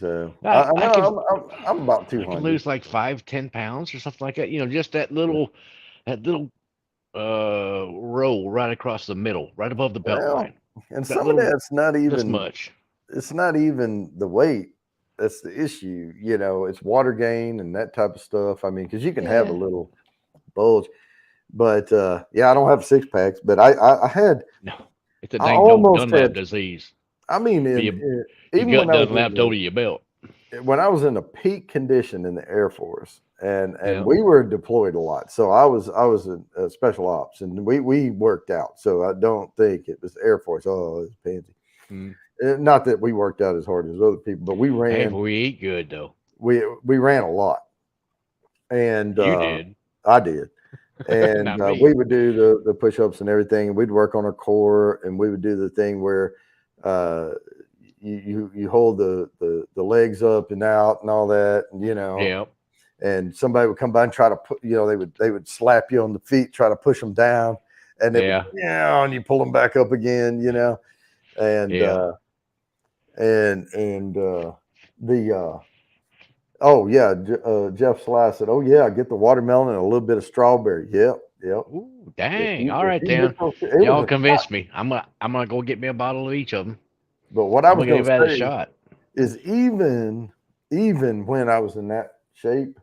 I I could know I'm about I could 200. lose like 5-10 pounds or something like that. Just that little roll right across the middle, right above the belt Well, line. and That some of little that's not this even much. it's not even the weight. That's the issue. It's water gain and that type of stuff. I mean, because you can have a Yeah. little bulge, but yeah, I don't have 6 packs, but I had No. It's a I dang almost Dunlap had. disease. I mean, Be your even gut done lapped over your belt. when I was in a peak condition in the Air Force, and Yeah. we were deployed a lot, so I was a special ops, and we worked out. So I don't think it was Air Force. Oh, it's pansy. Mm. Not that we worked out as hard as other people, but we Hey, ran but we eat good though. we ran a lot, and You did. I did, and Not me. we would do the push ups and everything, and we'd work on our core, and we would do the thing where uh, you hold the legs up and out and all that, and Yeah. and somebody would come by and try to put, they would slap you on the feet, try to push them down, and it would, Yeah. and you pull them back up again, and Yeah. the oh yeah, Jeff Sly said, oh yeah, get the watermelon and a little bit of strawberry. Yep, yep. Ooh, If dang. you All if right you then. get those, it was Y'all a. convinced me. I'm gonna go get me a bottle of each of them. But what I I'm was gonna going give to that a say shot. is even when I was in that shape,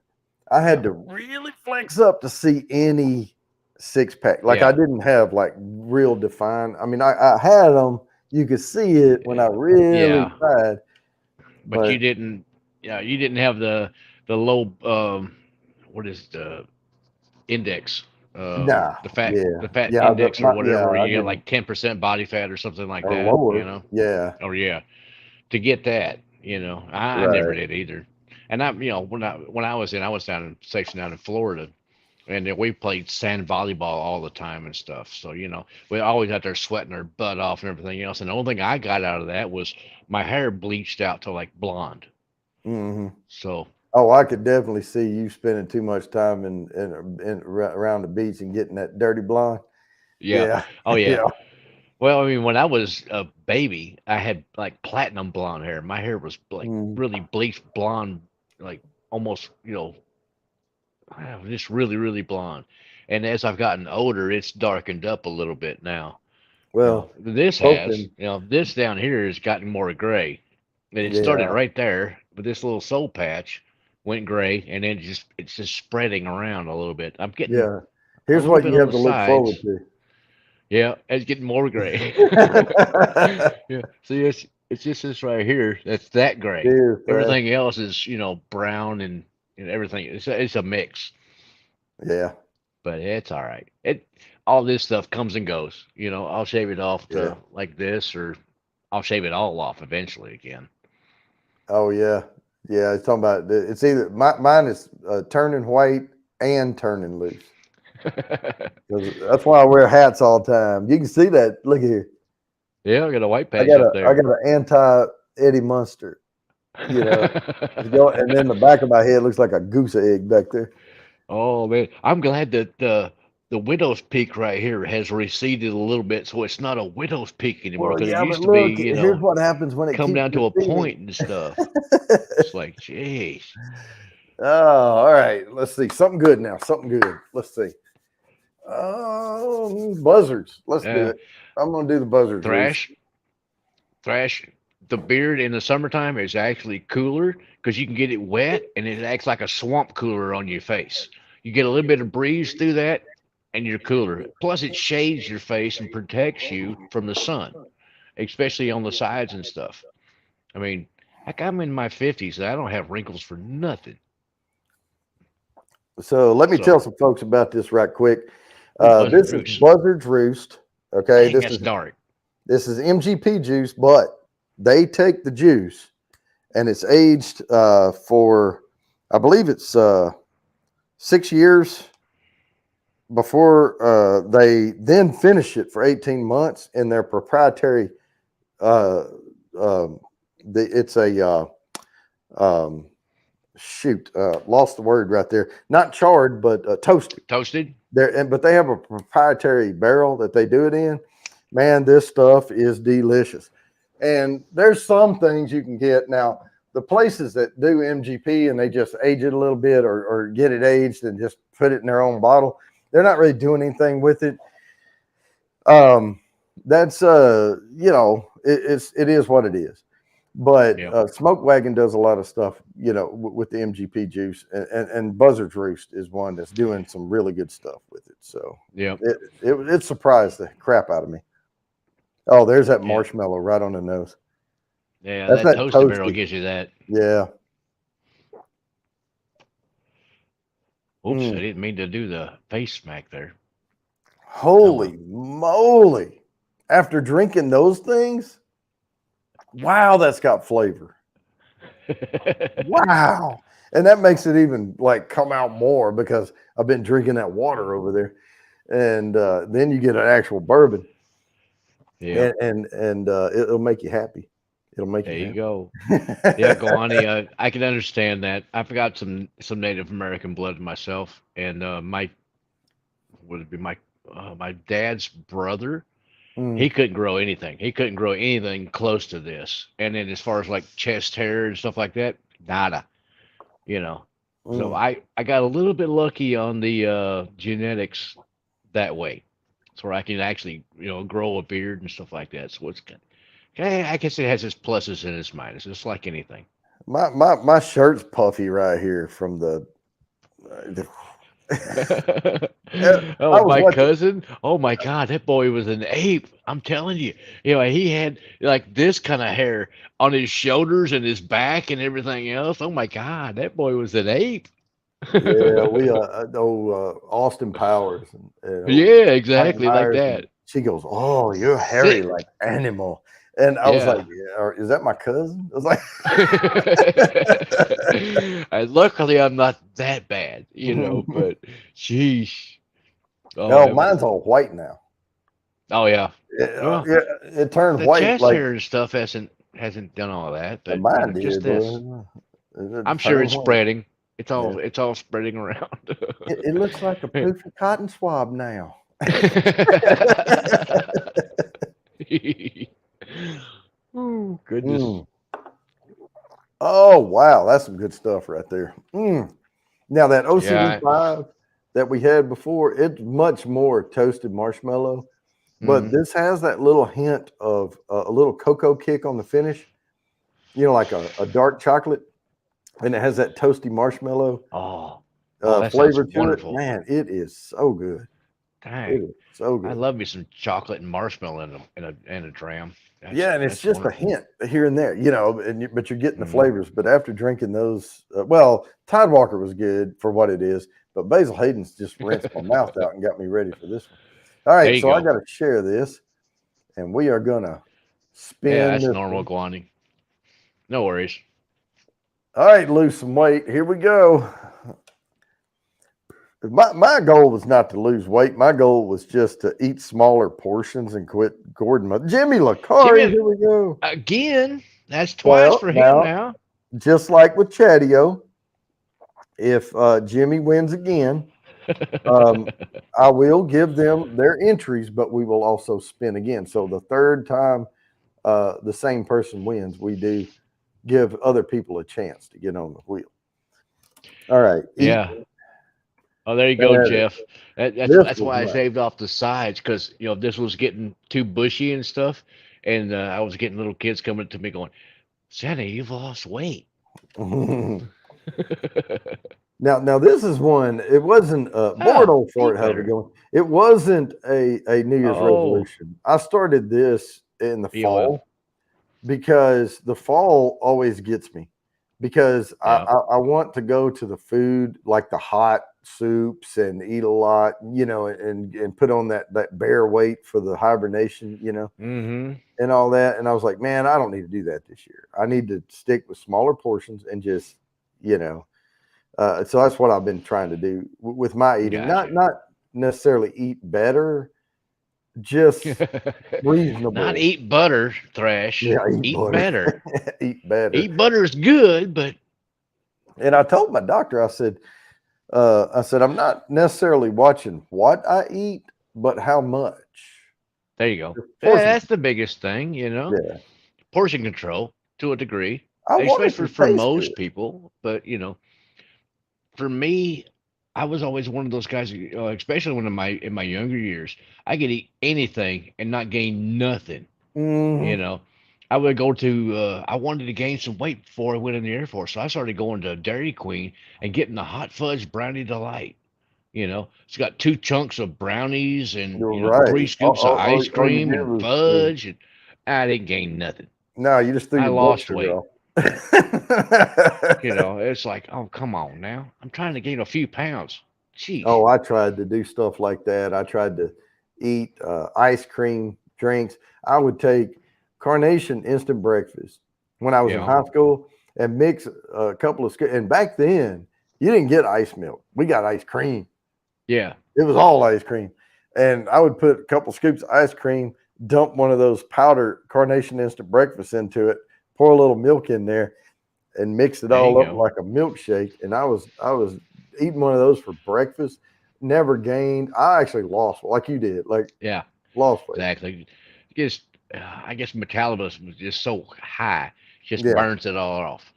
I had to really flex up to see any 6 pack. Like I Yeah. didn't have like real defined. I mean, I had them. You could see it when I really Yeah. tried, But you but didn't. Yeah. You didn't have the low. What is the index? nah, The fat yeah, index or yeah, whatever, where I you get didn't like 10% body fat or something like or that. lower. Yeah, Oh yeah. To get that, I never right. did either. And when I was stationed down in Florida, and then we played sand volleyball all the time and stuff. So we always out there sweating our butt off and everything else. And the only thing I got out of that was my hair bleached out to like blonde. Hmm. So Oh, I could definitely see you spending too much time in around the beach and getting that dirty blonde. yeah, Yeah, oh yeah, yeah. Well, I mean, when I was a baby, I had like platinum blonde hair. My hair was like Mm. really bleached blonde, like almost, just really, really blonde. And as I've gotten older, it's darkened up a little bit now. Well, hoping, This down here has gotten more gray. And it started yeah, right there, but this little soul patch went gray, and then it's just spreading around a little bit. I'm getting yeah. a Here's little what bit you on have the to look forward sides. to. Yeah, it's getting more gray. Yeah. See, it's just this right here. That's that gray. Deer thresh. Everything else is, brown and everything. It's a mix, Yeah, but it's all right. All this stuff comes and goes. I'll shave it off yeah. to like this, or I'll shave it all off eventually again. Oh yeah, yeah. It's talking about it's either mine is turning white and turning loose. 'Cause that's why I wear hats all the time. You can see that. Look here. Yeah, I got a white patch up I there. got an anti Eddie Munster. You know, and then the back of my head looks like a goose egg back there. Oh man, I'm glad that the widow's peak right here has receded a little bit, so it's not a widow's peak anymore. Well, Because it yeah, but used to be, look, here's what happens when it come keeps down to a receding. point and stuff. It's like, jeez. Oh, all right. Let's see something good now. Something good. Let's see. Buzzards. Let's do Uh, it. I'm gonna do the buzzards roost. thrash, thrash. The beard in the summertime is actually cooler because you can get it wet and it acts like a swamp cooler on your face. You get a little bit of breeze through that, and you're cooler. Plus, it shades your face and protects you from the sun, especially on the sides and stuff. I mean, heck, I'm in my 50s and I don't have wrinkles for nothing. So let me tell So, some folks about this right quick. ooh, Buzzard This is Roost. buzzards roost. Okay, Dang, that's dark. this is MGP juice, but they take the juice and it's aged for, I believe it's 6 years before they then finish it for 18 months in their proprietary. Uh, it's a um, shoot, lost the word right there. Not charred, but toasted. Toasted? But they have a proprietary barrel that they do it in. Man, this stuff is delicious. And there's some things you can get now. The places that do MGP and they just age it a little bit or get it aged and just put it in their own bottle, they're not really doing anything with it. That's it is what it is. But Yep. Smoke Wagon does a lot of stuff, with the MGP juice, and Buzzard's Roost is one that's doing some really good stuff with it. So Yep. it surprised the crap out of me. Oh, there's that Yeah. marshmallow right on the nose. Yeah, That's that that toasted barrel toasty. gives you that. Yeah. Oops, I Mm. didn't mean to do the face smack there. Oh well. Holy moly! After drinking those things, wow, that's got flavor. Wow. And that makes it even like come out more because I've been drinking that water over there. And then you get an actual bourbon. Yeah. And it'll make you happy. It'll make There you you go. happy. Yeah, Galani, I can understand that. I've got some Native American blood myself, and my would it be my dad's brother. Mm, He couldn't grow anything. He couldn't grow anything close to this. And then as far as like chest hair and stuff like that, nada. You know. So mm. I got a little bit lucky on the genetics that way. So where I can actually, grow a beard and stuff like that. So it's good. Okay, I guess it has its pluses and its minuses, just like anything. My shirt's puffy right here from I Oh, was my watching. cousin. Oh my God, that boy was an ape. I'm telling you. He had like this kind of hair on his shoulders and his back and everything else. Oh my God, that boy was an ape. Yeah, we Austin Powers and Yeah, Mike exactly like Myers, and that. she goes, "Oh, you're hairy Sick. like animal," and I was like, Yeah. yeah, "Is that my cousin?" I was like, And luckily, I'm not that bad, but sheesh. Oh, "No, that was, mine's all white now. oh yeah. Yeah, Well, yeah, it turned the white chest like hair and stuff hasn't done all that, but mine just did, this. boy. It I'm sure turned it's white. spreading. It's Yeah, all it's all spreading around. it looks like a poofy cotton swab now." Oh goodness. Mm. Oh wow, that's some good stuff right there. Mm. Now that Yeah. OCD5 that we had before, it's much more toasted marshmallow, but Mm. this has that little hint of a little cocoa kick on the finish. Like a dark chocolate, and it has that toasty marshmallow Oh. Oh, that sounds flavor to it. wonderful. Man, it is so good. It Dang. is so I good. love me some chocolate and marshmallow in a dram. Yeah, and it's That's just a wonderful. hint here and there, but you're getting the Mm. flavors. But after drinking those, well, Tide Walker was good for what it is, but Basil Hayden's just rinsed my mouth out and got me ready for this one. All There right, you so I go. got to share this, and we are gonna Yeah, spin that's this normal, one. Guani. No worries. All right, lose some weight. Here we go. My goal was not to lose weight. My goal was just to eat smaller portions and quit Gordon. Jimmy Lacari, Jimmy, here we go. again, that's twice Well, for him now, now. just like with Chatio, if Jimmy wins again, um, I will give them their entries, but we will also spin again. So the third time the same person wins, we do give other people a chance to get on the wheel. All right, eat. Yeah. Oh, there you go, That, Jeff. That's this that's was why I nice. shaved off the sides because this was getting too bushy and stuff, and I was getting little kids coming to me going, "Santa, you've lost weight." Now this is one. It wasn't board Ah, old fart. eat How we better. going? It wasn't a New Year's Oh, resolution. I started this in the BOF. fall because the fall always gets me because I, Yeah. I, I want to go to the food like the hot soups and eat a lot, and put on that bear weight for the hibernation, Mm-hmm. and all that. And I was like, man, I don't need to do that this year. I need to stick with smaller portions and just, you know, so that's what I've been trying to do with my eating. Not Gotcha. not necessarily eat better, just Not reasonable. eat butter, Thrash. Yeah, eat Eat butter. better. Eat better. Eat butter is good, but And I told my doctor, I said, I'm not necessarily watching what I eat, but how much. there you go. Yeah, Portion. that's the biggest thing, Yeah. portion control to a degree, I want it especially to for taste good. most people. But for me, I was always one of those guys, especially when in my younger years, I could eat anything and not gain nothing. You Hmm. know, I would go to. I wanted to gain some weight before I went in the Air Force, so I started going to Dairy Queen and getting the hot fudge brownie delight. It's got two chunks of brownies and You're right. three scoops of ice All you cream did and was fudge, and I didn't gain nothing. no, you just threw I your blood lost sugar weight. off. It's like, oh, come on now. I'm trying to gain a few pounds. Sheesh. Oh, I tried to do stuff like that. I tried to eat ice cream, drinks. I would take Carnation instant breakfast when I was in Yeah. high school and mix a couple of. And back then, you didn't get ice milk. We got ice cream. Yeah. It was all ice cream. And I would put a couple scoops of ice cream, dump one of those powder Carnation instant breakfast into it, pour a little milk in there, and mix it There you all up go. like a milkshake. And I was eating one of those for breakfast. Never gained. I actually lost like you did, like Yeah, lost weight. exactly. Just, I guess metabolism is just so high, just Yeah, burns it all off.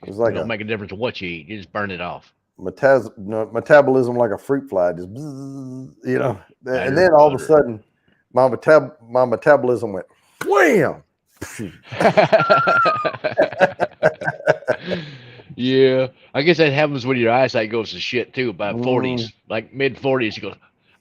it was It like don't a make a difference what you eat. You just burn it off. no, metabolism like a fruit fly, just And Batter, then all of a butter. sudden, my metabolism went wham. Yeah, I guess that happens when your eyesight goes to shit too. By Mm, 40s, like mid 40s, you go,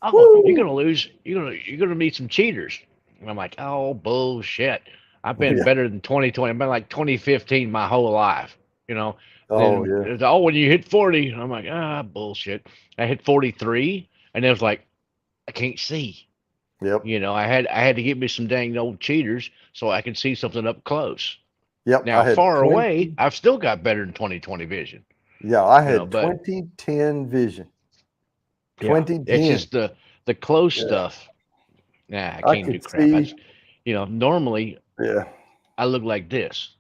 oh, you're woo. gonna lose. You're gonna meet some cheaters. And I'm like, oh bullshit. I've been Yeah. better than 2020. I've been like 2015 my whole life. You know. Oh Then yeah. it's, oh, when you hit 40, I'm like, bullshit. I hit 43, and it was like, I can't see. Yep. I had to get me some dang old cheaters so I could see something up close. Yep. I Now, had far 20. away, I've still got better than 2020 vision. Yeah, I had But 2010 vision. yeah, it's 2010. just the close Yeah. stuff. Nah, I I can't do could crap. see. Normally Yeah. I look like this,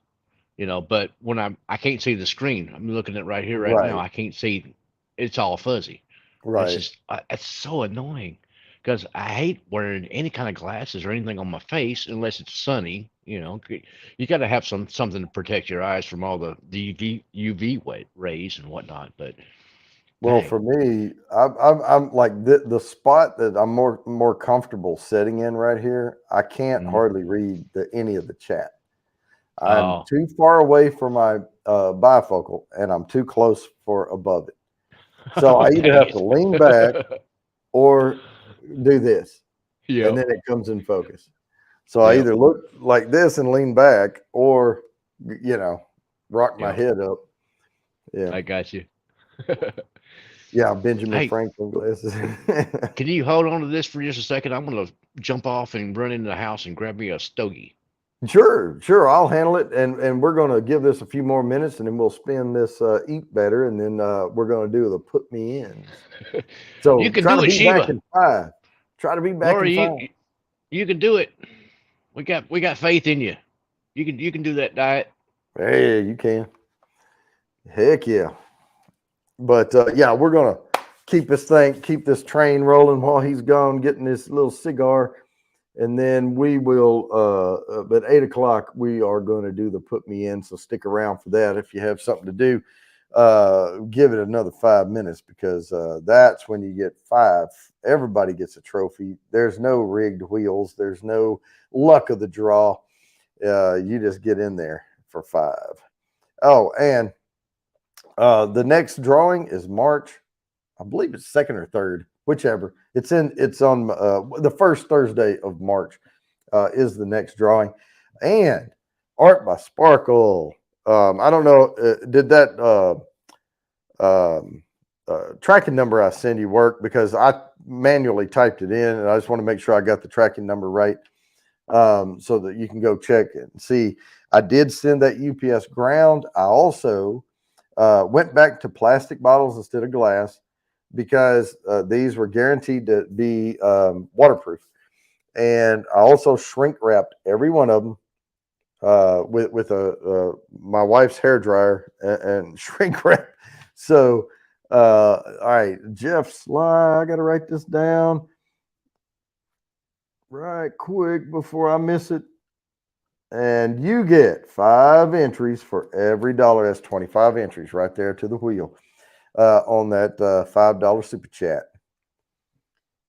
but when I can't see the screen. I'm looking at right here, right now. Right. I can't see. It's all fuzzy. It's Right. just it's so annoying. because I hate wearing any kind of glasses or anything on my face unless it's sunny. You know, you got to have something to protect your eyes from all the UV rays and whatnot. But Well, dang, for me, I'm like the spot that I'm more comfortable sitting in right here. I can't mm, hardly read any of the chat. I'm oh, too far away from my bifocal, and I'm too close for above it. So oh, I either dang have to lean back it. or do this, and Yep, then it comes in focus. So I yep, either look like this and lean back, or you know, rock my yep. head up. Yeah, I got you. yeah, Benjamin Hey, Franklin glasses. can you hold on to this for just a second? I'm gonna jump off and run into the house and grab me a stogie. Sure, sure. I'll handle it, and we're going to give this a few more minutes, and then we'll spin this eat better, and then we're going to do the put me ins. You So can try do to it, be back Sheila. in 5. Try to be back Laura, in 5. you can do it. We got faith in you. You can do that diet. Hey, you can. Heck yeah. But yeah, we're going to keep this train rolling while he's gone, getting this little cigar. And then we will, at 8 o'clock, we are going to do the put me in. So stick around for that. If you have something to do, give it another 5 minutes, because that's when you get 5. Everybody gets a trophy. There's no rigged wheels, there's no luck of the draw. You just get in there for 5. Oh, and the next drawing is March. I believe it's second or third, whichever. It's on the first Thursday of March is the next drawing. And Art by Sparkle. I don't know. Did that tracking number I send you work? Because I manually typed it in, and I just want to make sure I got the tracking number right, so that you can go check it and see. I did send that UPS ground. I also went back to plastic bottles instead of glass, because these were guaranteed to be waterproof. And I also shrink wrapped every one of them with a my wife's hair dryer, and shrink wrap. So, all right, Jeff Sly, I got to write this down right quick before I miss it. And you get 5 entries for every dollar. That's 25 entries right there to the wheel on that $5 super chat.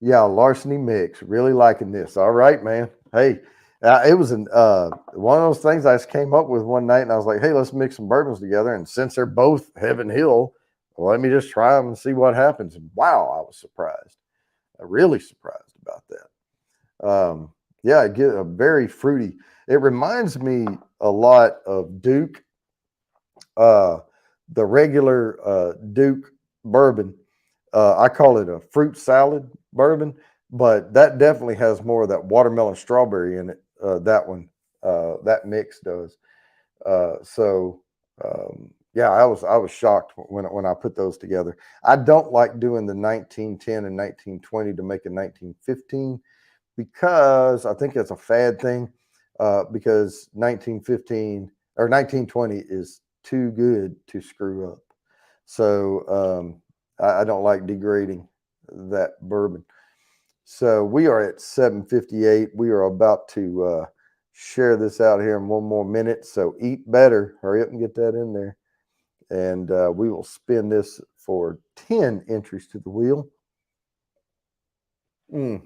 Yeah, larceny mix. Really liking this. All right, man. Hey, it was one of those things I just came up with one night, and I was like, hey, let's mix some bourbons together. And since they're both Heaven Hill, well, let me just try them and see what happens. And wow, I was surprised. Really surprised about that. Yeah, I get a very fruity. It reminds me a lot of Duke, uh, the regular Duke bourbon. I call it a fruit salad bourbon, but that definitely has more of that watermelon strawberry in it. That one, that mix does. So yeah, I was shocked when I put those together. I don't like doing the 1910 and 1920 to make a 1915, because I think it's a fad thing. Because 1915 or 1920 is too good to screw up. So I don't like degrading that bourbon. So we are at 7:58. We are about to share this out here in one more minute. So eat better. Hurry up and get that in there. And we will spin this for 10 entries to the wheel. Mm.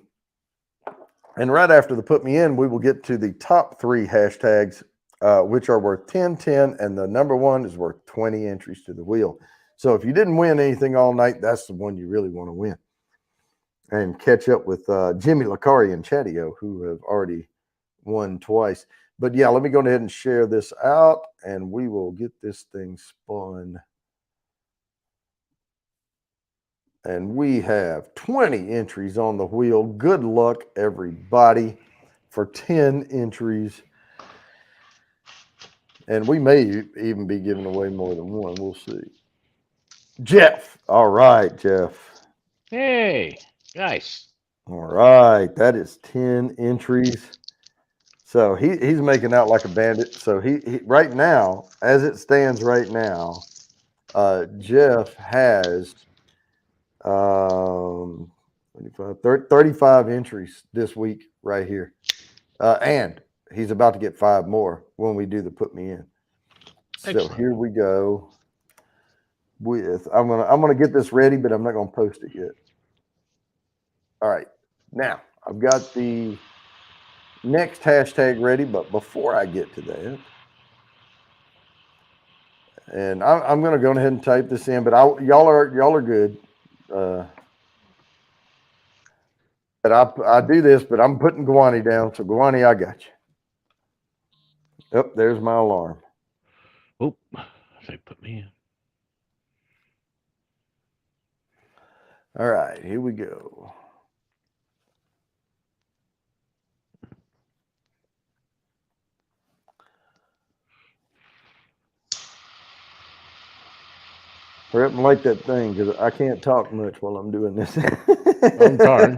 And right after the put me in, we will get to the top 3 hashtags, which are worth 10, 10, and the number one is worth 20 entries to the wheel. So if you didn't win anything all night, that's the one you really want to win. And catch up with Jimmy Lacari and Chatio, who have already won twice. But yeah, let me go ahead and share this out, and we will get this thing spun. And we have 20 entries on the wheel. Good luck, everybody, for 10 entries. And we may even be giving away more than one. We'll see. Jeff. All right, Jeff. Hey, nice. All right. That is 10 entries. So he's making out like a bandit. So he right now, as it stands right now, Jeff has 25, 35 entries this week right here. And he's about to get 5 more when we do the put me in. So Excellent. here we go with I'm gonna get this ready, but I'm not gonna post it yet. All right. Now I've got the next hashtag ready, but before I get to that, and I'm gonna go ahead and type this in, but y'all are good. But I do this, but I'm putting Guani down. So Guani, I got you. Yep, there's my alarm. Oh, they put me in. All right, here we go. Hurry up and like that thing because I can't talk much while I'm doing this. I'm trying.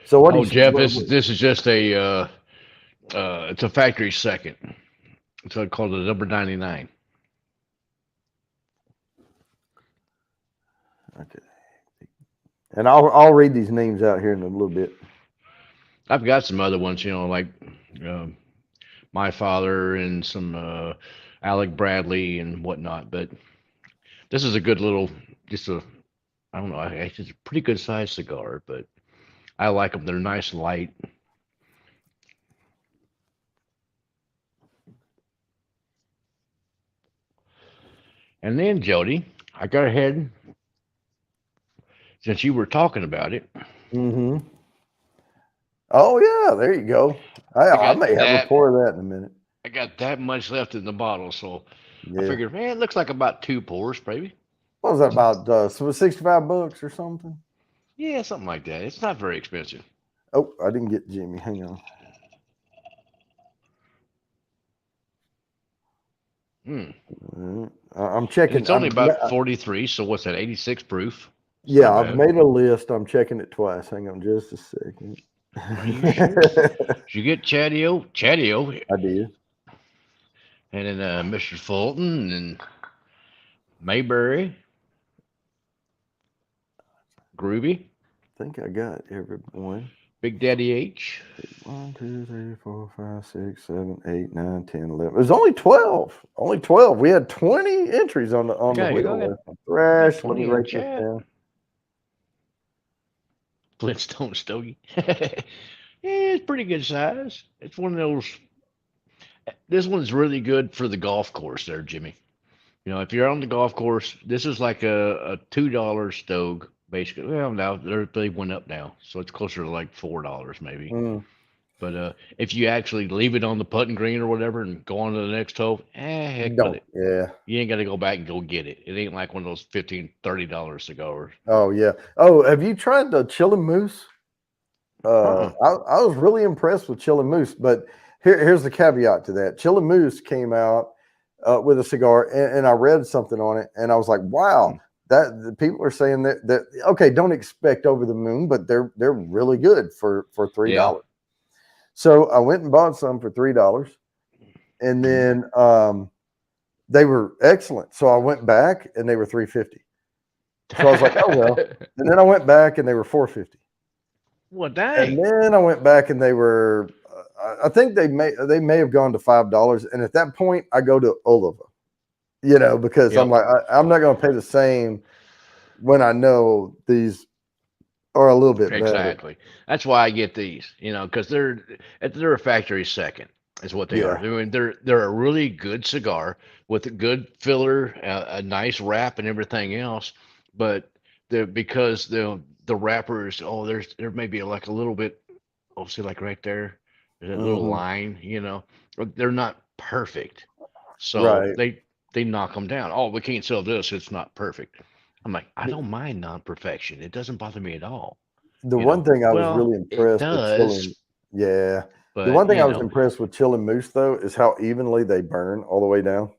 So what do Oh, you? Jeff, this is just a it's a factory second. It's called the number 99. Okay. And I'll read these names out here in a little bit. I've got some other ones, like uh, my father and some Alec Bradley and whatnot. But this is a good little, just a, I don't know, it's a pretty good sized cigar, but I like them. They're nice and light. And then, Jody, I got ahead, since you were talking about it. Mm-hmm. Oh yeah, there you go. I may have a pour of that in a minute. I got that much left in the bottle, so I Yeah. figured, man, it looks like about 2 pours, maybe. What was that about? $65 or something? Yeah, something like that. It's not very expensive. Oh, I didn't get Jimmy. Hang on. I'm checking. And it's only about 43, so what's that, 86 proof? It's yeah, I've made a list. I'm checking it twice. Hang on just a second. Are you sure? Did you get Chatio? I did. And then Mr. Fulton and Mayberry. Groovy. I think I got everyone. Big Daddy H. 1, 2, 3, 4, 5, 6, 7, 8, 9, 10, 11. It was only 12. Only 12. We had 20 entries on the wheel. Thrash. Let me write this down. Flintstone Stogie. Yeah, it's pretty good size. It's one of those. This one's really good for the golf course there, Jimmy. If you're on the golf course, this is like a $2 Stogue, basically. Well, now they went up now, so it's closer to like $4 maybe. But if you actually leave it on the putting green or whatever and go on to the next hole, heck with it. Yeah. You ain't got to go back and go get it. It ain't like one of those $15, $30 cigars. Oh yeah. Oh, have you tried the Chillin' Moose? I was really impressed with Chillin' Moose, but here's the caveat to that. Chillin' Moose came out with a cigar, and I read something on it, and I was like, wow, that the people are saying that okay, don't expect over the moon, but they're really good for $3. Yeah. So I went and bought some for $3, and then they were excellent. So I went back, and they were $3.50. So I was like, oh well. And then I went back, and they were $4.50. Well, dang. And then I went back, and they were. I think they may have gone to $5, and at that point, I go to Oliva, because I'm like, I'm not going to pay the same when I know these are a little bit better. Exactly. That's why I get these, because they're a factory second, is what they are. I mean, they're a really good cigar with a good filler, a nice wrap, and everything else. But because the wrappers, there may be like a little bit. Oh, see, like right there. That little line, they're not perfect. So they knock them down. Oh, we can't sell this. It's not perfect. I'm like, I don't mind non-perfection. It doesn't bother me at all. The one thing I was really impressed with the one thing I was impressed with Chillin' Moose, though, is how evenly they burn all the way down.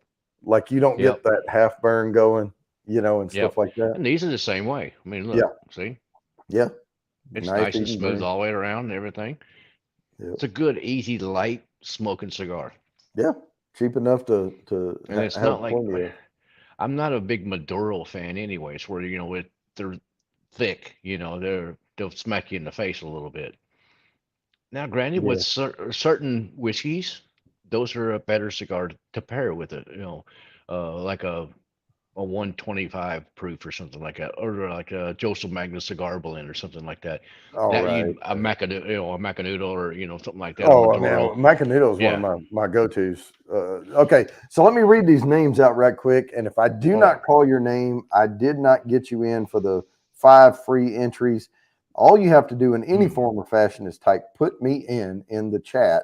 Like you don't get that half burn going, and stuff like that. And these are the same way. I mean, look, see? Yeah. It's nice and smooth all the way around and everything. Yep. It's a good, easy, light smoking cigar. Yeah, cheap enough to. And it's not like I'm not a big Maduro fan, anyways. Where with thick. They'll smack you in the face a little bit. Now, granted, with Yeah. certain whiskeys, those are a better cigar to pair with it. Like a 125 proof or something like that, or like a Joseph Magnus cigar blend or something like that. All That right. you a macanudo, or something like that, or Oh, I mean, Maduro. Macanudo is one of Yeah. my go-tos. Okay, so let me read these names out right quick. And if I do Oh, not call your name, I did not get you in for the 5 free entries. All you have to do in any mm, form or fashion is type "put me in the chat,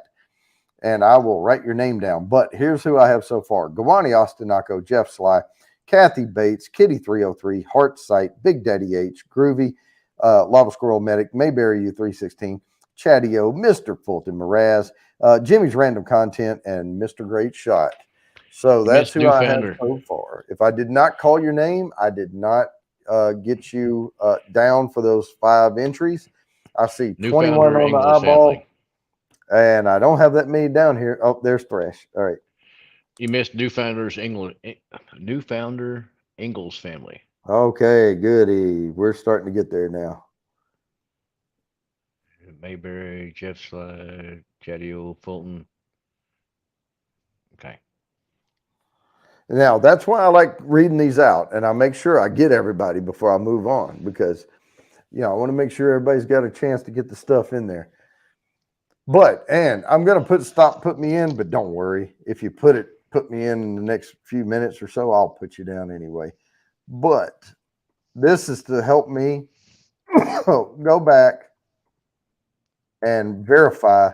and I will write your name down. But here's who I have so far: Gawani Ostinaco, Jeff Sly, Kathy Bates, Kitty 303, Heart Sight, Big Daddy H, Groovy, Lava Squirrel Medic, Mayberry U316, Chatty O, Mr. Fulton Mraz, Jimmy's Random Content, and Mr. Great Shot. So you that's missed who I have Newfoundler. so far. If I did not call your name, I did not get you down for those 5 entries. I see 21 Newfoundler on the Ingles family. eyeball, and I don't have that many down here. Oh, there's Thresh. All right. You missed Newfounder Ingles family. Okay, goody. We're starting to get there now. Mayberry, Jeff Slide, Jadio, Fulton. Okay. Now, that's why I like reading these out, and I make sure I get everybody before I move on because, I want to make sure everybody's got a chance to get the stuff in there. And I'm going to put me in, but don't worry. If you put me in the next few minutes or so, I'll put you down anyway. But this is to help me go back and verify.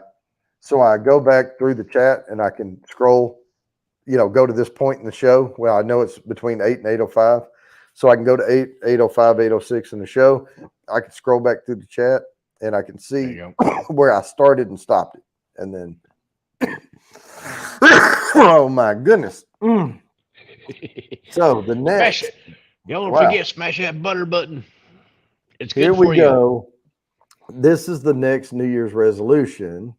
So I go back through the chat and I can scroll, go to this point in the show. Well, I know it's between 8 and 8:05. So I can go to 8:05, 8:06 in the show. I can scroll back through the chat and I can There see you where I started and stopped it. And then, oh my goodness. go. So the Smash next, it. Y'all don't wow, forget, smash that butter button. It's here good we for you. go. This is the next New Year's resolution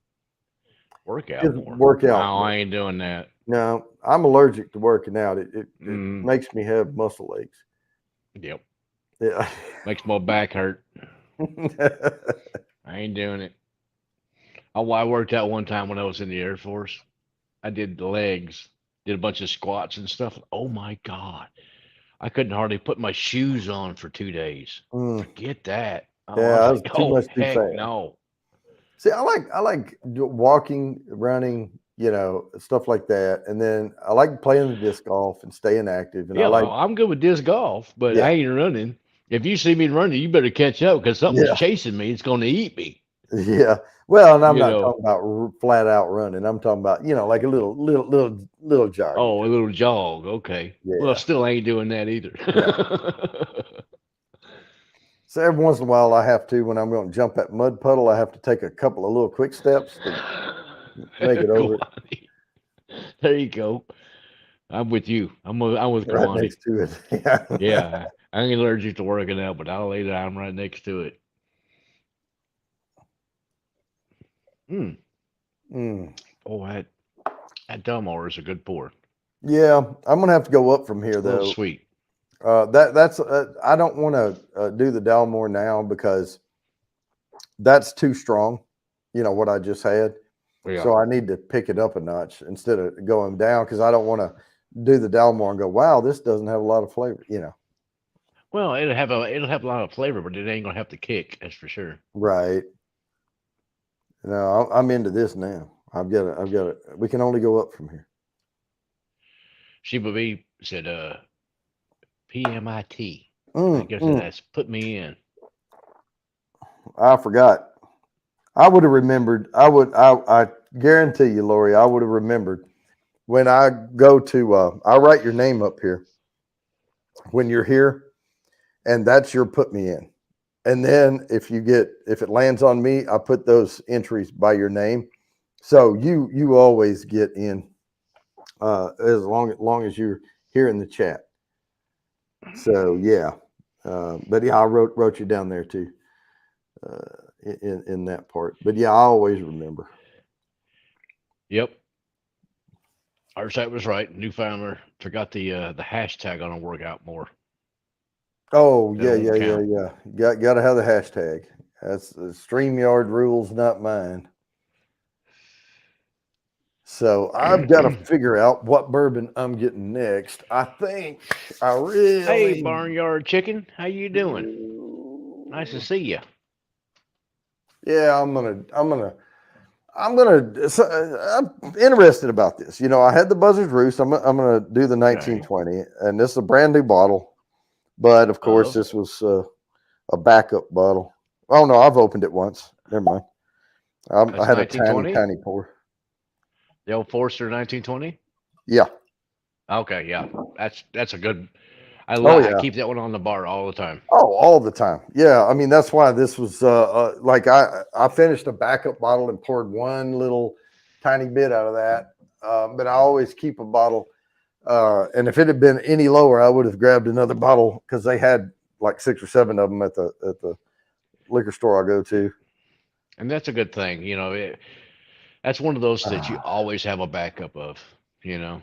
Work is out more. work No, out more. I ain't doing that. Now, I'm allergic to working out. It Mm, makes me have muscle aches. yep. Yeah. Makes my back hurt. I ain't doing it. I worked out one time when I was in the Air Force. I did the legs, did a bunch of squats and stuff. Oh my God. I couldn't hardly put my shoes on for 2 days. Mm, Forget that. Oh, I'm yeah, like, that's too oh, much too heck fast. no. See, I like walking, running, stuff like that, and then I like playing the disc golf and staying active. And I Yeah, like, I'm good with disc golf, but yeah, I ain't running. If you see me running, you better catch up because something's yeah, chasing me. It's going to eat me. yeah. Well, and I'm You not know, talking about flat out running. I'm talking about like a little jogging. oh, a little jog. Okay. Well, Yeah, still ain't doing that either. no. So every once in a while, I have to when I'm going to jump that mud puddle. I have to take a couple of little quick steps to make it over it. Kawani. There you go. I'm with you. I'm with Right Kawani. next to it. Yeah. Yeah, I ain't allergic to working out, but I'll lay down right next to it. Mm. Mm. Oh, that Delmar is a good pour. Yeah, I'm gonna have to go up from here A little though. sweet. That's I don't want to do the Dalmore now because that's too strong. What I just had, Yeah. so I need to pick it up a notch instead of going down because I don't want to do the Dalmore and go, wow, this doesn't have a lot of flavor. Well, it'll have a lot of flavor, but it ain't gonna have the kick. That's for sure. Right? No, I'm into this now. I've got it. We can only go up from here. Shiba B said, PMIT. I Mm, guess mm. that's put me in. I forgot. I would have remembered. I guarantee you, Lori, I would have remembered when I go to. I write your name up here when you're here, and that's your put me in. And then if it lands on me, I put those entries by your name. So you always get in as long as you're here in the chat. So yeah, but yeah, I wrote you down there too in that part. But yeah, I always remember. Yep. Our site was right. Newfoundler forgot the hashtag on a workout more. Oh That yeah, won't yeah, yeah, count. yeah. Got to have the hashtag. That's the StreamYard rules, not mine. So I've got to figure out what bourbon I'm getting next. I think I Hey, really Barnyard Chicken, how you doing? Nice to do. see you. Yeah, I'm interested about this. You know, I had the Buzzards Roost. I'm gonna do the Okay. 1920, and this is a brand new bottle. But of course, Of this was a backup bottle. Oh no, I've opened it once. Never mind. I that's had a tiny, 1920. tiny pour. The old Forster 1920. Yeah. Okay, yeah, that's a good. Oh I yeah. keep that one on the bar all the time. Oh, all the time. Yeah. I mean, that's why this was like I finished a backup bottle and poured one little tiny bit out of that. But I always keep a bottle. And if it had been any lower, I would have grabbed another bottle because they had like 6 or 7 of them at the liquor store I go to. And that's a good thing. That's one of those that you Ah. always have a backup of. You know,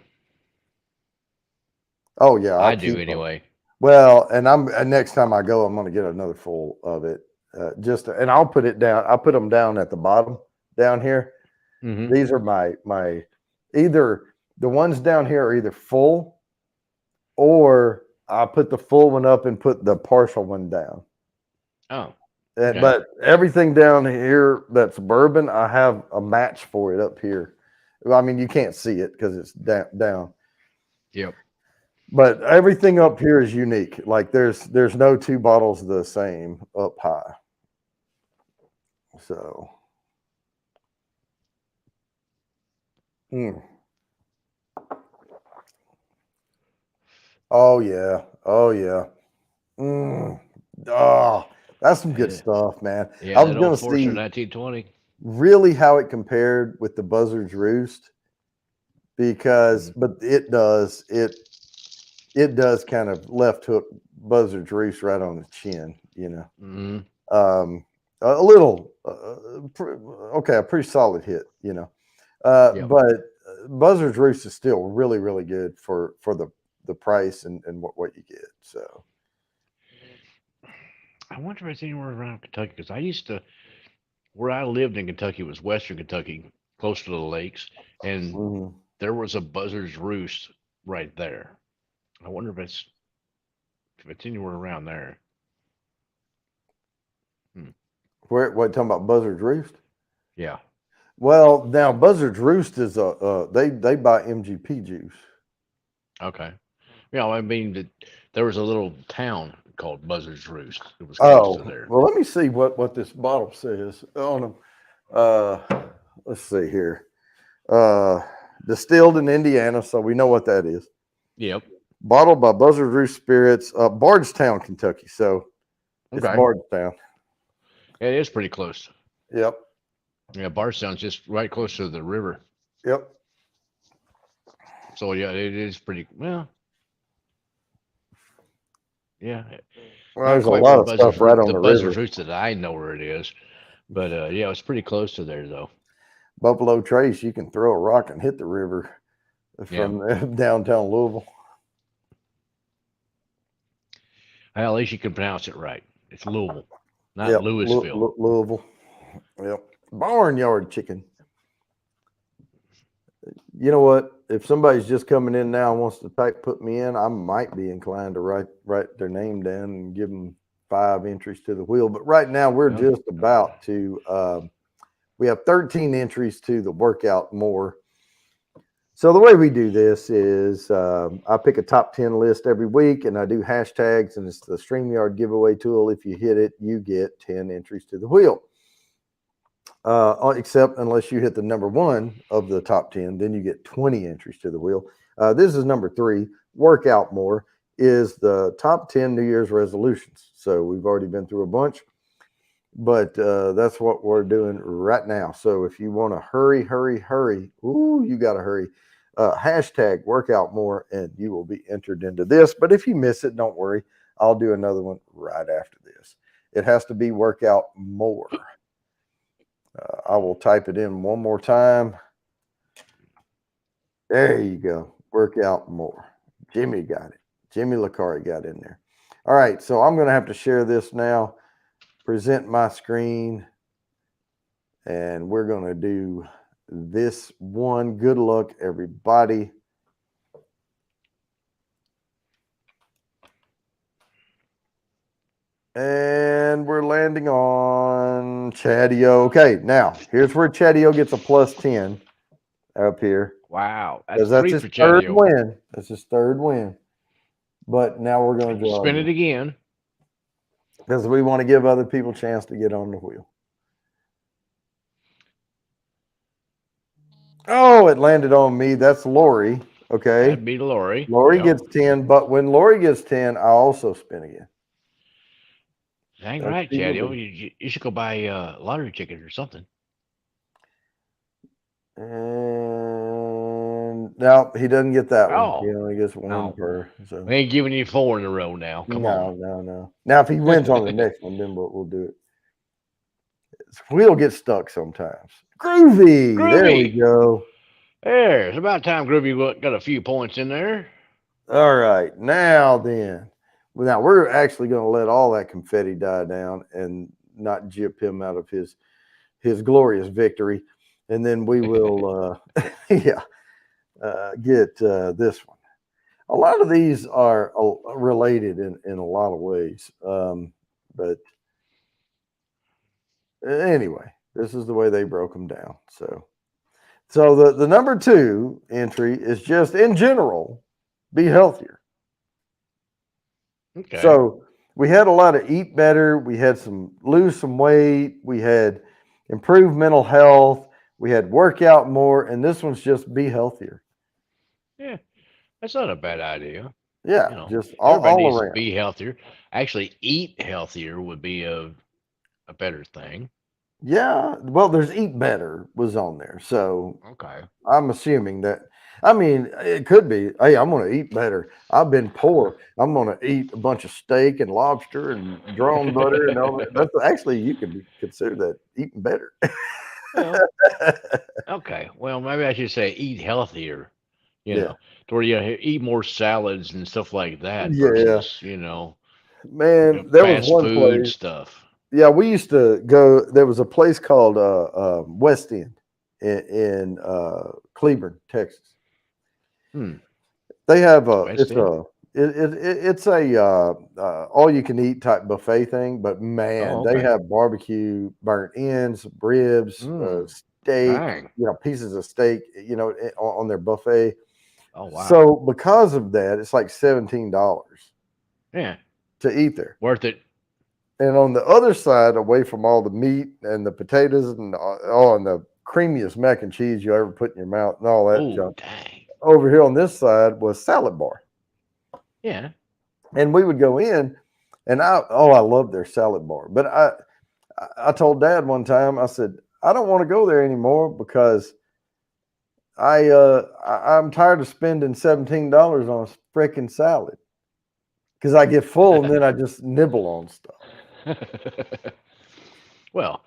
Oh yeah, I I do keep them. anyway. Well, and next time I go, I'm going to get another full of it. And I'll put it down. I put them down at the bottom down here. Hmm. These are my either the ones down here are either full or I put the full one up and put the partial one down. Oh, And, okay. but everything down here that's bourbon, I have a match for it up here. Well, I mean, you can't see it because it's down. Yep. But everything up here is unique. Like there's no 2 bottles the same up high. So, mm. Oh yeah, oh yeah. Mm. Oh, that's some good Yeah. stuff, man. I Yeah, was that old gonna Forster see 1920. really how it compared with the Buzzard's Roost because, Mm. but it does kind of left hook Buzzard's Roost right on the chin, you know. Hmm. Um, a little, okay, a pretty solid hit, you know. Yep. But Buzzard's Roost is still really, really good for the price and what you get. So, I wonder if it's anywhere around Kentucky because I used to, where I lived in Kentucky was Western Kentucky, close to the lakes, and mhm. there was a Buzzard's Roost right there. I wonder if it's anywhere around there. Hmm. Where what talking about Buzzard's Roost? Yeah. Well, now Buzzard's Roost is they buy MGP juice. Okay. Yeah, I mean, there was a little town called Buzzard's Roost. It was close to Oh, there. well, let me see what this bottle says on them. Uh, let's see here. Uh, Distilled in Indiana, so we know what that is. Yep. Bottled by Buzzard Roost Spirits, Bardstown, Kentucky. So it's Okay. Bardstown. It is pretty close. Yep, Yeah, Bardstown's just right close to the river. yep. So yeah, it is pretty well. Yeah, Well, not there's a quite lot where of stuff right on The the Buzzard's river. Roost that I know where it is, but yeah, it's pretty close to there though. Buffalo Trace, you can throw a rock and hit the river Yeah. from downtown Louisville. Well, at least you can pronounce it right. It's Louisville, not Yep, Louisville. Louisville. Yep, barnyard chicken. You know what? If somebody's just coming in now and wants to type put me in, I might be inclined to write their name down and give them 5 entries to the wheel. But right now we're Yeah. just about to. We have 13 entries to the workout more. So the way we do this is I pick a top 10 list every week and I do hashtags and it's the StreamYard giveaway tool. If you hit it, you get 10 entries to the wheel. Except unless you hit the number 1 of the top 10, then you get 20 entries to the wheel. This is number 3. Work out more is the top 10 New Year's resolutions. So we've already been through a bunch, but that's what we're doing right now. So if you want to hurry, ooh, you got to hurry. Hashtag workout more, and you will be entered into this. But if you miss it, don't worry. I'll do another one right after this. It has to be workout more. I will type it in one more time. There you go. Work out more. Jimmy got it. Jimmy Lacari got in there. All right, so I'm going to have to share this now. Present my screen, and we're going to do this one. Good luck, everybody. And we're landing on Chadio. Okay, now here's where Chadio gets a +10 up here Wow, that's because that's 3 his for third Chadio. win. That's his third win. But now we're going to draw Spin it again. because we want to give other people a chance to get on the wheel. Oh, it landed on me. That's Lori. Okay. That'd be Lori. Lori Yep. gets 10, but when Lori gets 10, I also spin again. Dang That's right, people Chadio. do. You should go buy a lottery ticket or something. And no, he doesn't get that one. He Oh, only gets one no. per. So They ain't giving you 4 in a row now. Come on. no. Now, if he wins on the next one, then we'll do it. His wheel gets stuck sometimes. Groovy. There we Groovy. go. There. It's about time Groovy got a few points in there. All right. Now then. Well, now we're actually going to let all that confetti die down and not jip him out of his glorious victory. And then we will, get this one. A lot of these are related in a lot of ways. But anyway, this is the way they broke them down. So the number 2 entry is just in general, be healthier. Okay. So we had a lot of eat better. We had some lose some weight. We had improve mental health. We had work out more. And this one's just be healthier. Yeah, that's not a bad idea. Yeah, You know, just everybody all needs to around. be healthier. Actually, eat healthier would be a better thing. Yeah. Well, there's eat better was on there. So Okay. I'm assuming that. I mean, it could be. Hey, I'm going to eat better. I've been poor. I'm going to eat a bunch of steak and lobster and drawn butter and all that. That's actually you could consider that eating better. Well, okay. Well, maybe I should say eat healthier. You Yeah, know, to where you eat more salads and stuff like that yeah, versus man. There was fast one food place. stuff. Yeah, we used to go. There was a place called West End in Cleburne, Texas. Hmm. They have West End. it's a all you can eat type buffet thing, but man, Oh, they okay. have barbecue, burnt ends, ribs, Hmm. steak, Dang. pieces of steak, on their buffet. Oh, wow. So because of that, it's like $17 Yeah. to eat there. Worth it. And on the other side, away from all the meat and the potatoes and and the creamiest mac and cheese you ever put in your mouth and all that Oh, junk, dang. over here on this side was salad bar. Yeah. And we would go in, and I love their salad bar. But I told Dad one time, I said I don't want to go there anymore because I'm tired of spending $17 on a freaking salad because I get full and then I just nibble on stuff. Well,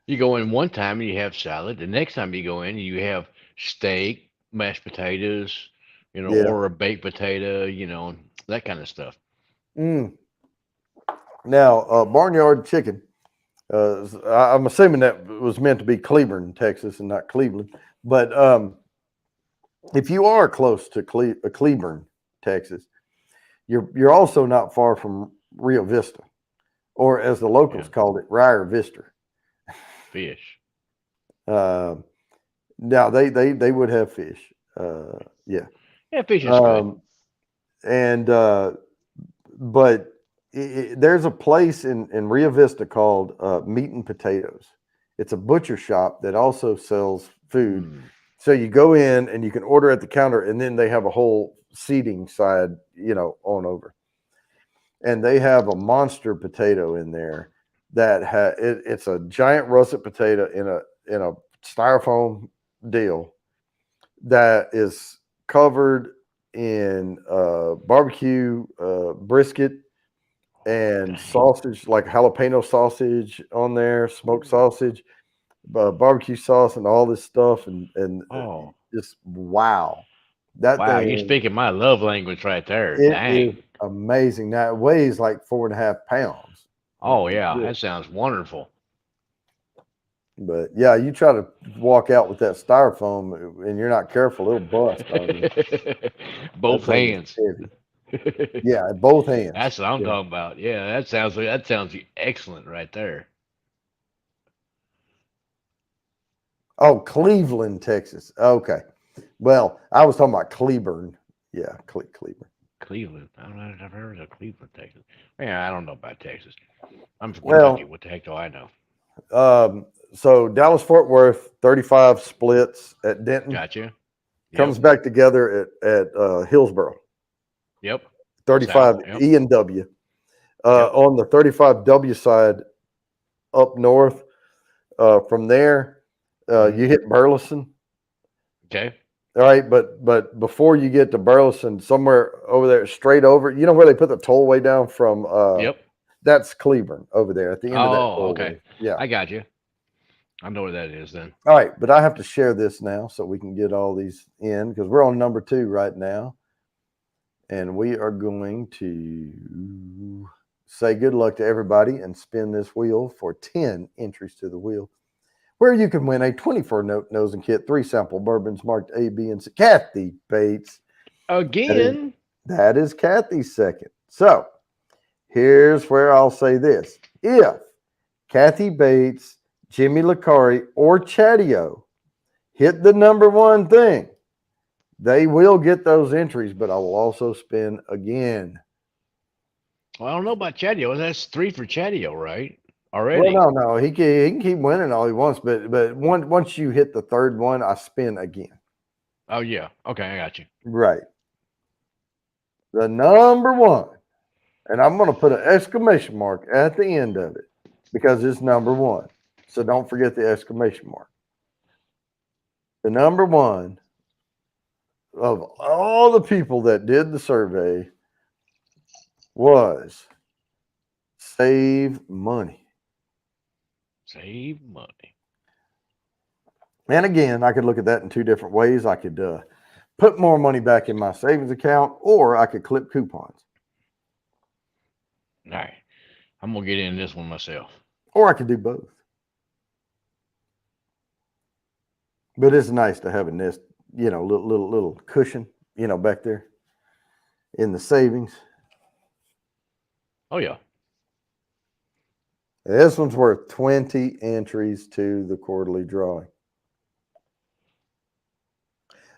you go in one time and you have salad. The next time you go in, you have steak, mashed potatoes, Yeah. or a baked potato, that kind of stuff. Mm. Now, barnyard chicken. I'm assuming that was meant to be Cleburne, Texas, and not Cleveland. But if you are close to Cleburne, Texas, you're also not far from Rio Vista, or as the locals Yeah, called it, Ryer Vista. fish. Uh, now they would have fish. Yeah. Yeah, fish is good. Um, and but there's a place in Rio Vista called Meat and Potatoes. It's a butcher shop that also sells food. Mm. So you go in and you can order at the counter, and then they have a whole seating side, on over. And they have a monster potato in there that it's a giant russet potato in a styrofoam deal that is covered in barbecue brisket Oh, and dang. sausage, like jalapeno sausage on there, smoked Ooh. sausage, barbecue sauce, and all this stuff, and Oh, just wow, that wow. You're thing speaking my love language right there. it is Dang. amazing. Now it weighs like 4.5 pounds. Oh yeah, Yeah. that sounds wonderful. But yeah, you try to walk out with that styrofoam and you're not careful, it'll bust on you. That Both thing is hands. heavy. Yeah, both hands. That's what I'm Yeah. talking about. Yeah, that sounds excellent right there. Oh, Cleveland, Texas. Okay. Well, I was talking about Cleburne. Yeah, Cleburne. Cleveland. I don't know. I've never heard of Cleveland, Texas. Man, I don't know about Texas. I'm from Kentucky. Well, What the heck do I know? so Dallas Fort Worth, 35 splits at Denton, Gotcha. comes Yep. back together at Yep. Hillsboro, South. 35 Yep. E and W. Yep. On the 35W side up north, from there, Hmm. you hit Burleson. Okay. All right, but before you get to Burleson, somewhere over there, straight over, you know where they put the tollway down from? Yep. That's Cleburne over there at the end of that Oh, okay. tollway. Yeah. I got you. I know where that is then. All right, but I have to share this now so we can get all these in because we're on number 2 right now, and we are going to say good luck to everybody and spin this wheel for 10 entries to the wheel, where you can win a 24 nosing kit, 3 sample bourbons marked A, B, and C. Kathy Bates. Again. That is Kathy's second. So here's where I'll say this. If Kathy Bates, Jimmy Licari, or Chatio hit the number 1 thing, they will get those entries, but I will also spin again. Well, I don't know about Chadio. That's 3 for Chadio, right? Well, Already. no, he can keep winning all he wants, but once you hit the third one, I spin again. Oh yeah. Okay, I got you. Right. The number 1, and I'm going to put an exclamation mark at the end of it because it's number 1. So don't forget the exclamation mark. The number 1 of all the people that did the survey was save money. Save money. And again, I could look at that in 2 different ways. I could put more money back in my savings account, or I could clip coupons, All right. I'm gonna get in this one myself. or I could do both. But it's nice to have a nest, little cushion, back there in the savings. Oh yeah. This one's worth 20 entries to the quarterly drawing.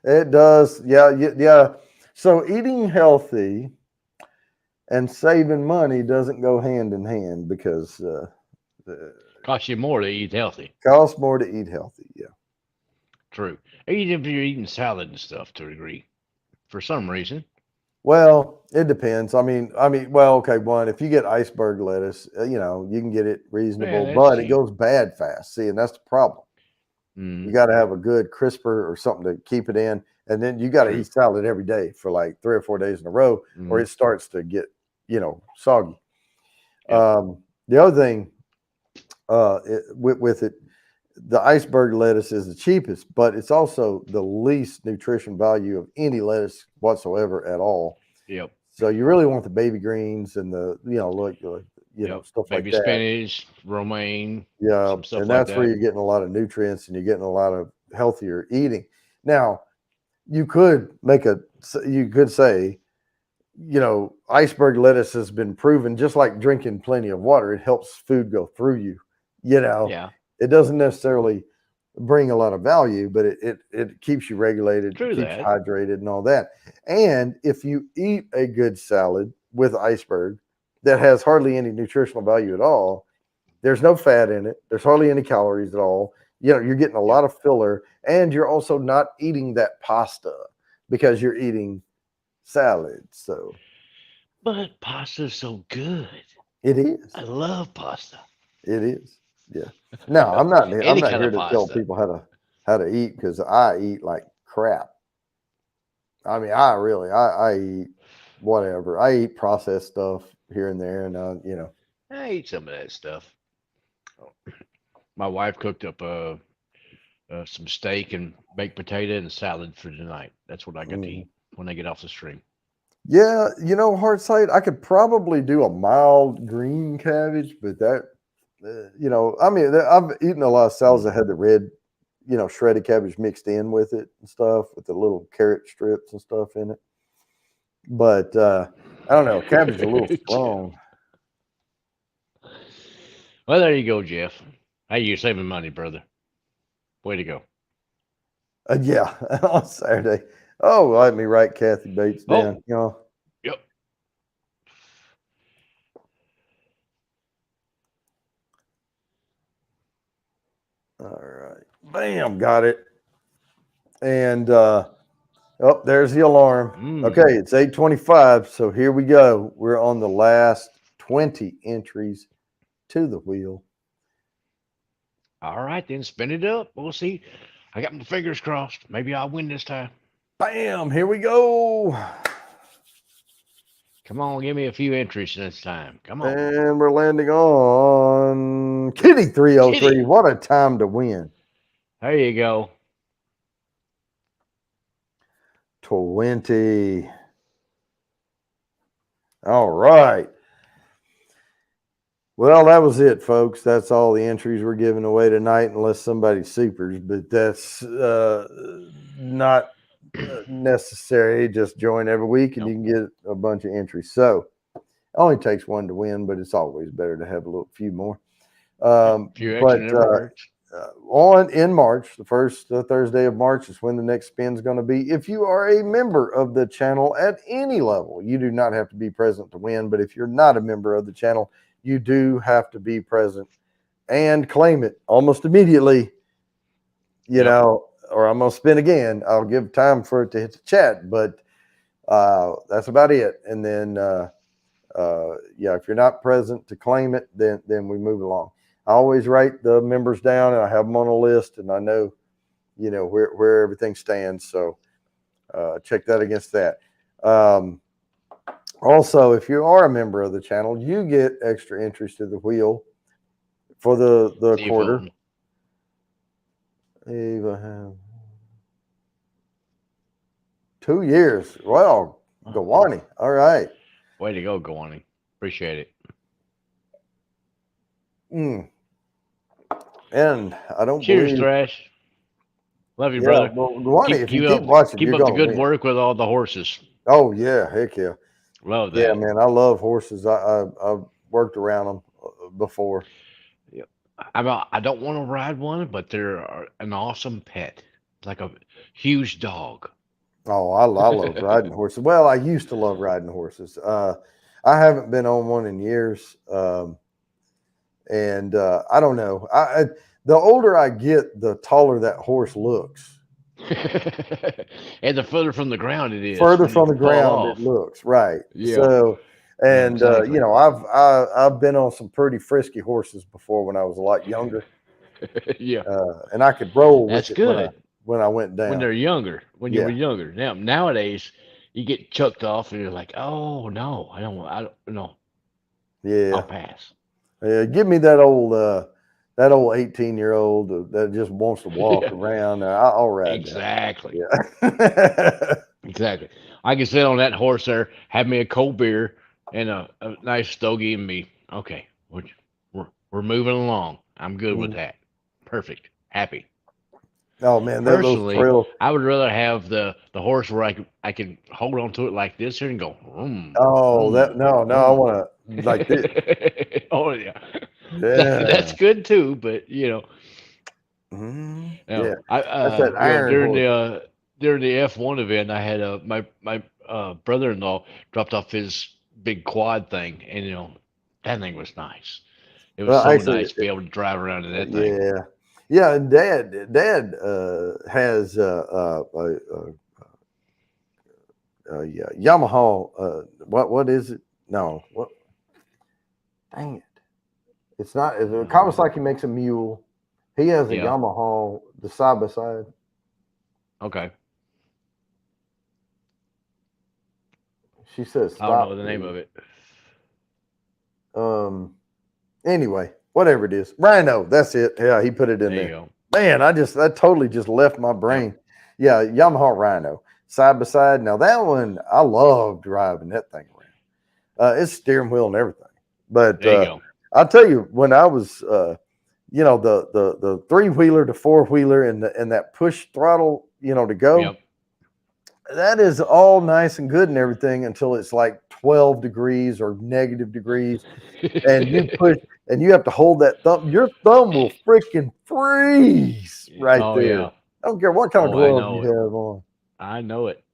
It does. Yeah, yeah. So eating healthy and saving money doesn't go hand in hand because Costs you more to eat healthy. costs more to eat healthy. Yeah. True. Even if you're eating salad and stuff to a degree, for some reason. Well, it depends. Well, okay. One, if you get iceberg lettuce, you can get it Yeah, reasonable, that's but it cheap. goes bad fast. See, and that's the problem. You Mm, got to have a good crisper or something to keep it in, and then you got to true. eat salad every day for like 3 or 4 days in a row, or Mm, it starts to get, soggy. yep. The other thing with it, the iceberg lettuce is the cheapest, but it's also the least nutrition value of any lettuce whatsoever at all. Yep. So you really want the baby greens and the Yep. stuff like Baby that. spinach, romaine, Yeah, some stuff and like that's where that. you're getting a lot of nutrients and you're getting a lot of healthier eating. Now, you could say, iceberg lettuce has been proven just like drinking plenty of water, it helps food go through you. You know, Yeah. it doesn't necessarily bring a lot of value, but it keeps you regulated, True keeps you that. hydrated and all that. And if you eat a good salad with iceberg that has hardly any nutritional value at all, there's no fat in it, there's hardly any calories at all. You're getting a Yep. lot of filler, and you're also not eating that pasta because you're eating salad. So But pasta's so good. it is. I love pasta. It is. Yeah. No, I'm not. I'm Any not kind here of to tell pasta. people how to eat because I eat like crap. I mean, I eat whatever. I eat processed stuff here and there, and I eat some of that stuff. My wife cooked up some steak and baked potato and salad for tonight. That's what I got to mm. eat when I get off the stream. Yeah, hard cider. I could probably do a mild green cabbage, but that, I mean, I've eaten a lot of salads that Mm. had the red, shredded cabbage mixed in with it and stuff, with the little carrot strips and stuff in it. But I don't know, cabbage is a little Jeff. strong. Well, there you go, Jeff. Hey, you're saving money, brother. Way to go. Yeah, on Saturday. Oh, let me write Kathy Bates Oh, down. yep. All right, bam, got it. And oh, there's the alarm. Okay, Mm. it's 8:25. So here we go. We're on the last 20 entries to the wheel. All right, then spin it up. We'll see. I got my fingers crossed. Maybe I'll win this time. Bam, here we go. Come on, give me a few entries this time. Come on. And we're landing on Kitty 303. Kitty. What a time to win. There you go. 20. All right. Well, that was it, folks. That's all the entries we're giving away tonight, unless somebody supers, but that's not necessary. Just join every week and Nope. you can get a bunch of entries. So it only takes one to win, but it's always better to have a few more. A few extra But never hurts. in March, the first Thursday of March is when the next spin is going to be. If you are a member of the channel at any level, you do not have to be present to win. But if you're not a member of the channel, you do have to be present and claim it almost immediately, or I'm going to spin again. I'll give time for it to hit the chat, but that's about it. And then, if you're not present to claim it, then we move along. I always write the members down and I have them on a list and I know, where everything stands. So check that against that. Also, if you are a member of the channel, you get extra entries to the wheel for the quarter. Eva, 2 years. Well, Gawani. All right. Way to go, Gawani. Appreciate it. And I don't Cheers, believe. Thrash. Love you, Yeah, brother. well, Gawani, if you keep watching, keep you're up the gonna good win. work with all the horses. Oh yeah, heck yeah. Love Yeah, that. man, I love horses. I've worked around them before. Yep. I don't want to ride one, but they're an awesome pet. Like a huge dog. Oh, I love riding horses. Well, I used to love riding horses. I haven't been on one in years, and I don't know. The older I get, the taller that horse looks. And the further from the ground it is Further when you from the fall ground, it off. looks right. Yeah. So, Yeah, and exactly. I've been on some pretty frisky horses before when I was a lot younger, Yeah. and I could roll with That's it good. when I went When down. they're younger, when you were Yeah, younger. Nowadays, you get chucked off and you're like, oh no, I don't no, yeah. I'll pass. Give me that old 18-year-old that just wants to walk Yeah, around. I'll ride that. exactly, Yeah. exactly. I can sit on that horse there, have me a cold beer and a nice stogie and me. Okay, we're moving along. I'm good with that. Perfect. Happy. Oh man, those Personally, thrills. I would rather have the horse where I can hold on to it like this here and go, Oh, no, I want to like this. oh yeah, that's Yeah. good too. But Yeah. I That's that iron horse. during the F1 event, I had my brother-in-law dropped off his big quad thing, and that thing was nice. It was Well, so actually, nice to be able to drive around in that thing. yeah. Yeah, and Dad has yeah, Yamaha. What is it? No, what? Dang it! It's not. Kawasaki makes a mule. He has a Yeah. Yamaha, the side by side. Okay. She says I don't stop. know the name of it. Anyway, whatever it is, Rhino. That's it. Yeah, he put it in There you there. go. Man, that totally just left my brain. Yep. Yeah, Yamaha Rhino. side by side. Now that one, I love driving that thing around. It's steering wheel and everything. But There you go. I'll tell you, when I was, you know, the 3-wheeler to 4-wheeler and that push throttle, you know, to go. Yep. That is all nice and good and everything until it's like 12 degrees or negative degrees, and you push and you have to hold that thumb. Your thumb will freaking freeze right Oh, there. yeah. I don't care what kind of Oh, I glove know you it. have on. I know it.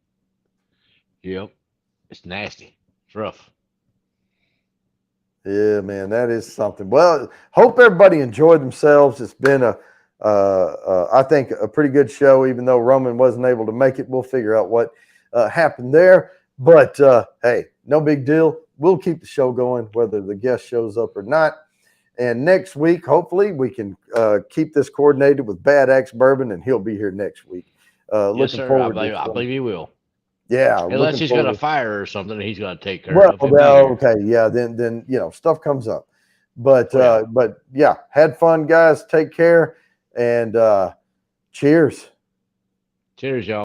Yep. It's nasty. It's rough. Yeah, man, that is something. Well, hope everybody enjoyed themselves. It's been I think a pretty good show, even though Roman wasn't able to make it. We'll figure out what happened there. But hey, no big deal. We'll keep the show going, whether the guest shows up or not. And next week, hopefully, we can keep this coordinated with Bad Axe Bourbon, and he'll be here next week. Yes, Looking sir. forward I to believe he will. yeah, Unless looking he's got a forward. fire or something that he's got to take care Well, of. He'll be here. okay, yeah, then you know stuff comes up, but Oh, yeah. but yeah, had fun, guys. Take care, and cheers. Cheers, y'all.